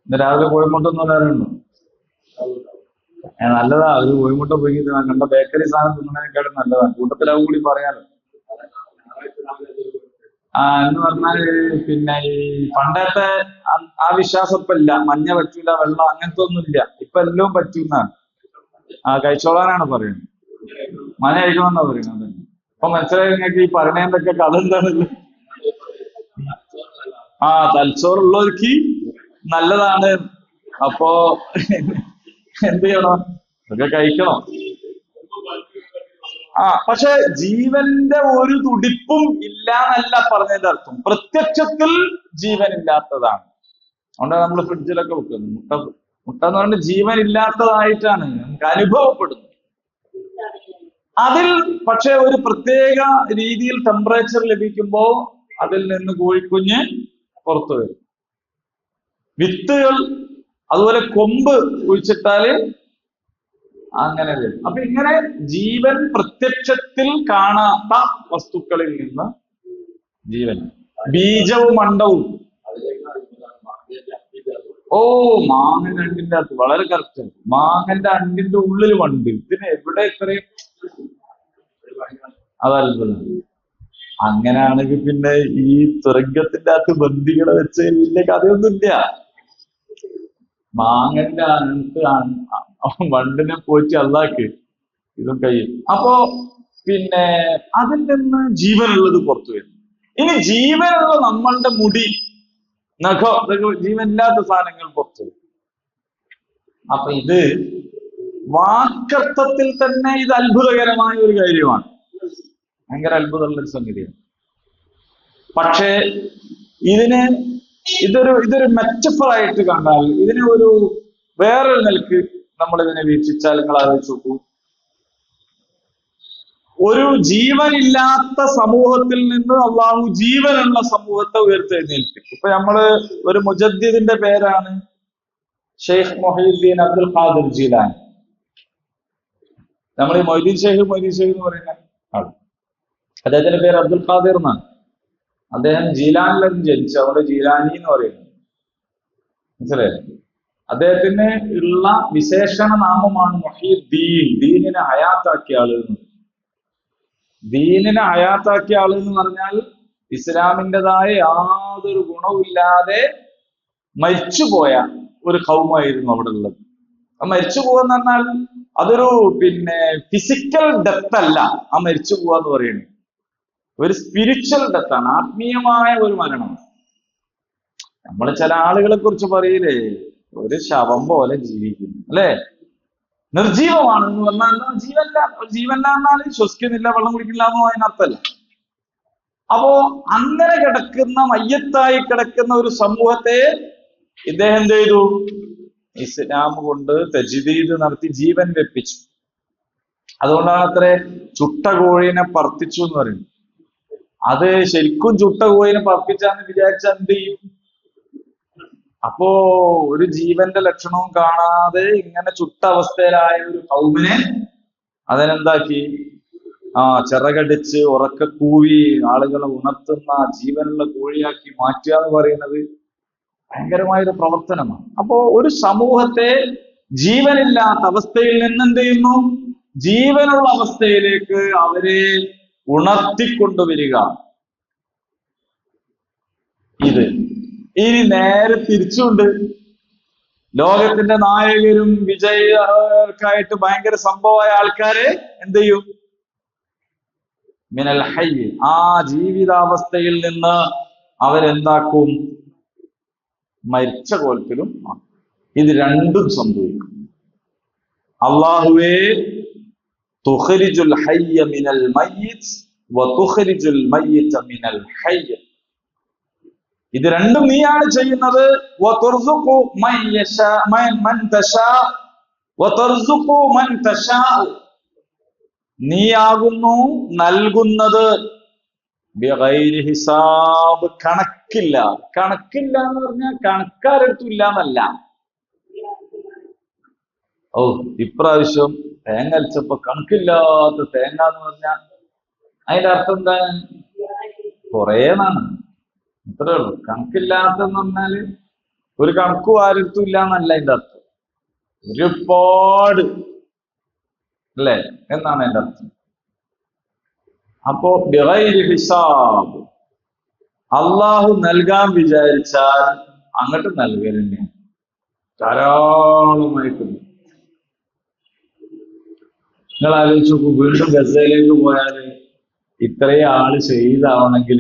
ഇന്ന് രാവിലെ കോഴിമുട്ട എന്ന് പറയാറുണ്ടോ? നല്ലതാ. ഒരു കോഴിമുട്ട പോയി കണ്ട ബേക്കറി സാധനം തിന്നതിനേക്കാളും നല്ലതാണ്. കൂട്ടത്തിലാവും കൂടി പറയാലോ. എന്ന് പറഞ്ഞാൽ പിന്നെ ഈ പണ്ടത്തെ ആ വിശ്വാസം ഇപ്പൊ ഇല്ല. മഞ്ഞ പറ്റൂല, വെള്ളം അങ്ങനത്തെ ഒന്നും ഇല്ല. ഇപ്പൊ എല്ലാം പറ്റുന്നാണ്. കഴിച്ചോളാനാണ് പറയുന്നത്. മഞ്ഞ കഴിക്കണമെന്നാ പറയുന്നത്. അപ്പൊ മനസ്സിലായി നിങ്ങൾക്ക് ഈ പറയണേന്തൊക്കെ കഥ എന്താണല്ലോ. തലച്ചോറുള്ളവർക്ക് നല്ലതാണ്. അപ്പോ എന്ത് ചെയ്യണം? ഇതൊക്കെ കഴിക്കണം. പക്ഷെ ജീവന്റെ ഒരു തുടിപ്പും ഇല്ല എന്നല്ല പറഞ്ഞതിന്റെ അർത്ഥം. പ്രത്യക്ഷത്തിൽ ജീവൻ ഇല്ലാത്തതാണ്. അതുകൊണ്ടാണ് നമ്മൾ ഫ്രിഡ്ജിലൊക്കെ വെക്കുന്നത്. മുട്ട എന്ന് പറഞ്ഞാൽ ജീവൻ ഇല്ലാത്തതായിട്ടാണ് നമുക്ക് അനുഭവപ്പെടുന്നത്. അതിൽ പക്ഷെ ഒരു പ്രത്യേക രീതിയിൽ ടെമ്പറേച്ചർ ലഭിക്കുമ്പോ അതിൽ നിന്ന് കോഴിക്കുഞ്ഞ് പുറത്തു വരും. വിത്തുകൾ അതുപോലെ കൊമ്പ് കുഴിച്ചിട്ടാല് അങ്ങനെ വരും. അപ്പൊ ഇങ്ങനെ ജീവൻ പ്രത്യക്ഷത്തിൽ കാണാത്ത വസ്തുക്കളിൽ നിന്ന് ജീവൻ. ബീജവും അണ്ടവും. മാങ്ങന്റെ അണ്ടിന്റെ അകത്ത് വളരെ കറക്റ്റ്. മാങ്ങന്റെ അണ്ടിന്റെ ഉള്ളിൽ വണ്ട്. ഇതിന് എവിടെ ഇത്രയും അതത്ഭുതം. അങ്ങനെയാണെങ്കിൽ പിന്നെ ഈ തുരങ്കത്തിന്റെ അകത്ത് ബന്ദികളെ വെച്ച് വലിയ കഥയൊന്നുമില്ല. മാങ്ങന്റെ വണ്ടിനെ പോയിട്ട് അള്ളാക്ക് ഇതും കഴിയും. അപ്പോ പിന്നെ അതിൽ നിന്ന് ജീവനുള്ളത് പുറത്തു വരും. ഇനി ജീവനുള്ള നമ്മളുടെ മുടി, നഖം, ഇതൊക്കെ ജീവനില്ലാത്ത സാധനങ്ങൾ പുറത്തു വരും. അപ്പൊ ഇത് വാക്കർത്ഥത്തിൽ തന്നെ ഇത് അത്ഭുതകരമായ ഒരു കാര്യമാണ്. ഭയങ്കര അത്ഭുതമുള്ള ഒരു സംഗതിയാണ്. പക്ഷേ ഇതൊരു മെറ്റഫറായിട്ട് കണ്ടാൽ, ഇതിനെ ഒരു വേറൊരു നിലക്ക് നമ്മൾ ഇതിനെ വീക്ഷിച്ചാൽ നിങ്ങൾ ആലോചിച്ച് നോക്കൂ. ഒരു ജീവനില്ലാത്ത സമൂഹത്തിൽ നിന്ന് അള്ളാഹു ജീവനുള്ള സമൂഹത്തെ ഉയർത്തെഴുന്നേൽപ്പിക്കും. ഇപ്പൊ നമ്മള് ഒരു മുജദ്ദിദിന്റെ പേരാണ് ഷെയ്ഖ് മൊഹീദ്ദീൻ അബ്ദുൽ ഖാദിർ ജീലാനി. നമ്മൾ ഈ മൊയ്തീൻ ഷെയ്ഖ് എന്ന് പറയുന്ന ആള്, അദ്ദേഹത്തിന്റെ പേര് അബ്ദുൽ ഖാദിർ എന്നാണ്. അദ്ദേഹം ജീലാനിലും ജനിച്ചു. അവിടെ ജീലാനി എന്ന് പറയുന്നത് മനസ്സിലായോ? അദ്ദേഹത്തിന് ഉള്ള വിശേഷണ നാമമാണ് മൊഹീദ്ദീൻ. ദീനിനെ ഹയാത്താക്കിയ ആള്. ദീനിനെ ഹയാത്താക്കിയ ആള് എന്ന് പറഞ്ഞാൽ ഇസ്ലാമിൻ്റെതായ യാതൊരു ഗുണവുമില്ലാതെ മരിച്ചുപോയ ഒരു ഖൗമായിരുന്നു അവിടെ ഉള്ളത്. മരിച്ചു പോവാന്ന് പറഞ്ഞാൽ അതൊരു ഫിസിക്കൽ ഡെത്ത് അല്ല. ആ മരിച്ചു പോവാന്ന് പറയുന്നത് ഒരു സ്പിരിച്വൽ ഡെത്താണ്, ആത്മീയമായ ഒരു മരണം. നമ്മൾ ചില ആളുകളെ കുറിച്ച് പറയില്ലേ, ഒരു ശവം പോലെ ജീവിക്കുന്നു, അല്ലെ? നിർജീവമാണെന്ന് പറഞ്ഞാൽ ജീവല്ല എന്നാൽ ശ്വസിക്കുന്നില്ല, വെള്ളം കുടിക്കില്ല എന്നോ അതിനർത്ഥമല്ല. അപ്പോ അങ്ങനെ കിടക്കുന്ന, മയ്യത്തായി കിടക്കുന്ന ഒരു സമൂഹത്തെ ഇദ്ദേഹം എന്ത് ചെയ്തു? ഇസ്ലാം കൊണ്ട് തജ്ദീദ് നടത്തി ജീവൻ വെപ്പിച്ചു. അതുകൊണ്ടാണ് അത്ര ചുട്ട കോഴീനെ പറപ്പിച്ചു എന്ന് പറയുന്നത്. അത് ശരിക്കും ചുട്ട കോഴീനെ പറപ്പിച്ചാന്ന് വിചാരിച്ചാൽ എന്ത് ചെയ്യും? അപ്പോ ഒരു ജീവന്റെ ലക്ഷണവും കാണാതെ ഇങ്ങനെ ചുട്ട അവസ്ഥയിലായ ഒരു കൗമിനെ അതിനെന്താക്കി? ചിറകടിച്ച് ഉറക്കെ കൂവി ആളുകളെ ഉണർത്തുന്ന ജീവനുള്ള കോഴിയാക്കി മാറ്റുക എന്ന് പറയുന്നത് ഭയങ്കരമായൊരു പ്രവർത്തനമാണ്. അപ്പോ ഒരു സമൂഹത്തെ ജീവനില്ലാത്ത അവസ്ഥയിൽ നിന്ന് എന്ത് ചെയ്യുന്നു? ജീവനുള്ള അവസ്ഥയിലേക്ക് അവരെ ഉണർത്തിക്കൊണ്ടുവരിക. ഇത് ഇനി നേരെ തിരിച്ചുണ്ട്. ലോകത്തിന്റെ നായകരും വിജയക്കായിട്ട് ഭയങ്കര സംഭവമായ ആൾക്കാരെ എന്ത് ചെയ്യും? മിനൽ ഹയ്യ്, ആ ജീവിതാവസ്ഥയിൽ നിന്ന് അവരെന്താക്കും? മരിച്ച കോലത്തിലും. ഇത് രണ്ടും സംഭവിക്കും. അല്ലാഹുവേ തുഖ്രിജുൽ ഹയ്യ മിനൽ മയ്യിത്ത് വ തുഖ്രിജുൽ മയ്യിത്ത മിനൽ ഹയ്യ. ഇത് രണ്ടും നീയാണ് ചെയ്യുന്നത്. വതുർസുഖു മൻ യശാ മൻ തശാ വതുർസുഖു മൻ തശാ, നീയാകുന്നു നൽകുന്നത് ബിഗൈരി ഹിസാബ്, കണക്കില്ല. കണക്കില്ല എന്ന് പറഞ്ഞാൽ കണക്കാരെടുത്തില്ല എന്നല്ല. ഓ, ഇപ്രാവശ്യം തേങ്ങ അരച്ചപ്പോ കണക്കില്ലാത്ത തേങ്ങ എന്ന് പറഞ്ഞാൽ അതിന്റെ അർത്ഥം എന്താണ്? കുറേന്നാണ്. ഇത്രേ ഉള്ളൂ. കണക്കില്ലാത്തെന്ന് പറഞ്ഞാല് ഒരു കണക്കും ആരെടുത്തും ഇല്ല എന്നല്ല അതിന്റെ അർത്ഥം. ഒരുപാട് അല്ലേ എന്നാണ് അതിന്റെ അർത്ഥം. അപ്പോ ബിഗൈരി ഹിസാബ്, അള്ളാഹു നൽകാൻ വിചാരിച്ചാൽ അങ്ങോട്ട് നൽകലെന്നെ ധാരാളമായിട്ട്. നിങ്ങൾ ആലോചിച്ച് നോക്കൂ, വീണ്ടും ഗസയിലേക്ക് പോയാല് ഇത്രയും ആള് ഷഹീദാവണമെങ്കിൽ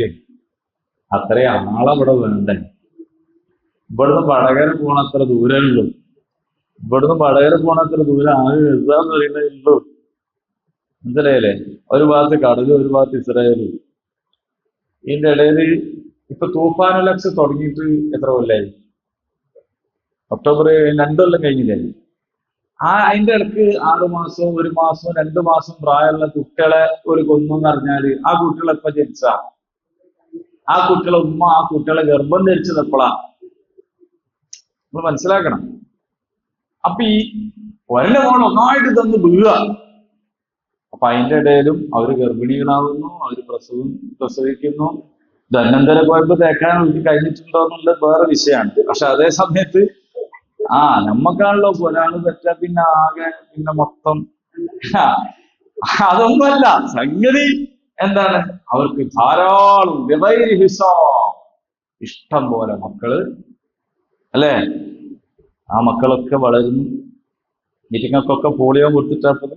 അത്രയും ആളവിടെ വേണ്ടേ? ഇവിടുന്ന് വടകര പോണത്ര ദൂരമേ ഉള്ളൂ. ഇവിടുന്ന് വടകര പോണത്ര ദൂരം ആകെ ഗസ എന്ന് പറയുന്നതേ ഉള്ളൂ. മനസ്സിലായില്ലേ? ഒരു ഭാഗത്ത് കടലും ഒരു ഭാഗത്ത് ഇസ്രായേലും. ഇതിന്റെ ഇടയില് ഇപ്പൊ തൂഫാനുലക്സ് തുടങ്ങിയിട്ട് എത്ര കൊല്ലായി? ഒക്ടോബർ 2 കൊല്ലം കഴിഞ്ഞില്ലേ? അതിന്റെ ഇടക്ക് 6 മാസം 1 മാസം 2 മാസം പ്രായമുള്ള കുട്ടികളെ ഒരു കൊന്നു എന്ന് പറഞ്ഞാല് ആ കുട്ടികൾ എപ്പോ ജനിച്ച? ആ കുട്ടികളെ ഉമ്മ ആ കുട്ടികളെ ഗർഭം ധരിച്ചത് എപ്പോഴാ? നമ്മൾ മനസ്സിലാക്കണം. അപ്പൊ ഈ ഒരന്റെ മോൾ ഒന്നായിട്ട് തന്ന് വീഴുക. അപ്പൊ അതിന്റെ ഇടയിലും അവര് ഗർഭിണികളാവുന്നു, അവര് പ്രസവിക്കുന്നു. ധന്വന്തര പോയപ്പോ തേക്കാൻ അവർക്ക് കഴിഞ്ഞിട്ടുണ്ടോ എന്നുള്ളത് വേറെ വിഷയമാണ്. പക്ഷെ അതേ സമയത്ത് നമ്മക്കാണല്ലോ ഒരാള് തെറ്റാ പിന്നെ ആകെ പിന്നെ മൊത്തം അതൊന്നുമല്ല സംഗതി. എന്താണ്? അവർക്ക് ധാരാളം ബിഗൈരി ഹിസാബ് ഇഷ്ടം പോലെ മക്കള് അല്ലേ? ആ മക്കളൊക്കെ വളരുന്നു. ഇതിങ്ങൾക്കൊക്കെ പോളിയോ കൊടുത്തിട്ടപ്പത്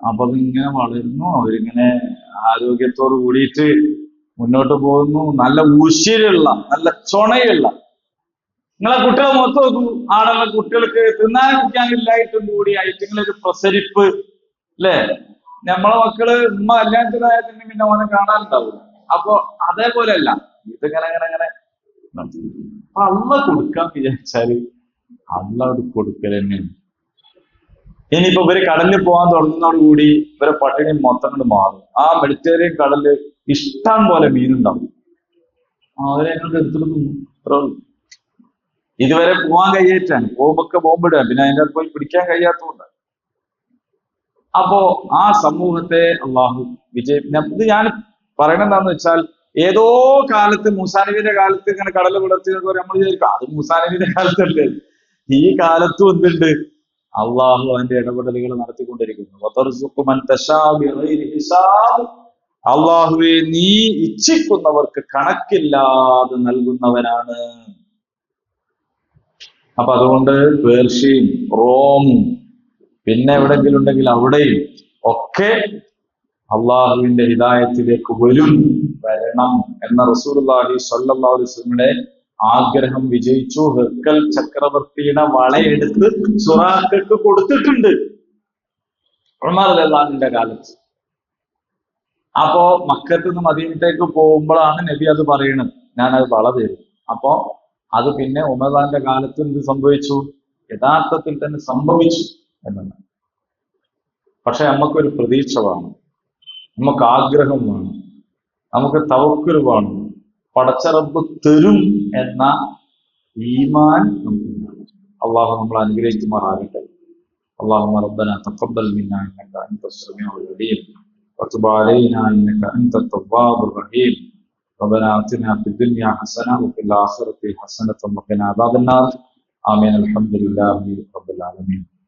അപ്പൊ അതിങ്ങനെ വളരുന്നു. അവരിങ്ങനെ ആരോഗ്യത്തോട് കൂടിയിട്ട് മുന്നോട്ട് പോകുന്നു. നല്ല ഉശിരുള്ള നല്ല ചുണയുള്ള. നിങ്ങളെ കുട്ടികളെ മൊത്തം നോക്കൂ. ആളുള്ള കുട്ടികൾക്ക് തിന്നാൻ കുടിക്കാനില്ലായിട്ടും കൂടി ഐറ്റങ്ങളൊരു പ്രസരിപ്പ് അല്ലേ? നമ്മളെ മക്കള് ഉമ്മ കല്യാണത്തിനായതിന് പിന്നെ ഓനെ കാണാനുണ്ടാവില്ല. അപ്പൊ അതേപോലെയല്ല ഇതിങ്ങനെ ഇങ്ങനെ ഇങ്ങനെ അള്ള കൊടുക്കാൻ വിചാരിച്ചാല് അള്ള അത് കൊടുക്കൽ തന്നെയാണ്. ഇനിയിപ്പോ ഇവര് കടലിൽ പോകാൻ തുടങ്ങുന്നതോടുകൂടി ഇവരെ പട്ടിണി മൊത്തം കൊണ്ട് മാറും. ആ മെഡിറ്ററേനിയൻ കടലില് ഇഷ്ടം പോലെ മീനുണ്ടാവും. അവരെ ഞങ്ങൾക്ക് എടുത്തിട്ട് തിന്നും. ഇതുവരെ പോകാൻ കഴിയാറ്റാണ്. പോകുമ്പൊക്കെ ബോംബിടുക. പിന്നെ അതിൻ്റെ പോയി പിടിക്കാൻ കഴിയാത്തതുകൊണ്ട്. അപ്പോ ആ സമൂഹത്തെ അള്ളാഹു ഇത് ഞാൻ പറയണെന്താന്ന് വെച്ചാൽ, ഏതോ കാലത്ത് മൂസാനബിയുടെ കാലത്ത് ഇങ്ങനെ കടൽ വിടർത്തിയതൊക്കെ നമ്മൾ വിചാരിക്കും അത് മൂസാനബിയുടെ കാലത്തല്ലേ. ഈ കാലത്തും എന്തുണ്ട്? അള്ളാഹു അതിന്റെ ഇടപെടലുകൾ നടത്തിക്കൊണ്ടിരിക്കുന്നു. അള്ളാഹുവെ നീ ഇച്ഛിക്കുന്നവർക്ക് കണക്കില്ലാതെ നൽകുന്നവനാണ്. അപ്പൊ അതുകൊണ്ട് പേർഷ്യയും റോമും പിന്നെ എവിടെങ്കിലും ഉണ്ടെങ്കിൽ അവിടെയും ഒക്കെ അള്ളാഹുവിന്റെ ഹിദായത്തിലേക്ക് വരണം എന്ന റസൂലുള്ളാഹി സ്വല്ലല്ലാഹു അലൈഹി വസല്ലമയുടെ ആഗ്രഹം വിജയിച്ചു. ഹെർക്കൽ ചക്രവർത്തിയുടെ വളയെടുത്ത് സുറാഖക്ക് കൊടുത്തിട്ടുണ്ട് ഉമർ റളിയല്ലാഹുവിന്റെ കാലത്ത്. അപ്പോ മക്കത്ത് നിന്ന് മദീനത്തേക്ക് പോകുമ്പോഴാണ് നബി അത് പറയുന്നത്, ഞാനത് വള തരും. അപ്പോ അത് പിന്നെ ഉമറിന്റെ കാലത്ത് എന്ത് സംഭവിച്ചു? യഥാർത്ഥത്തിൽ തന്നെ സംഭവിച്ചു എന്നാണ്. പക്ഷെ നമുക്കൊരു പ്രതീക്ഷ വേണം, നമുക്ക് ആഗ്രഹം വേണം, നമുക്ക് തവക്കുൽ വേണം. പടച്ച റബ്ബ് തരും എന്ന ഈമാൻ നമുക്ക്. അള്ളാഹു നമ്മളെ അനുഗ്രഹിക്കുമാറാകട്ടെ. اللهم ربنا تقبل منا انك انت السميع العليم وتب علينا انك انت التواب الرحيم. ربنا آتنا في الدنيا حسنة وفي الآخرة حسنة وقنا عذاب النار. آمين. الحمد لله رب العالمين.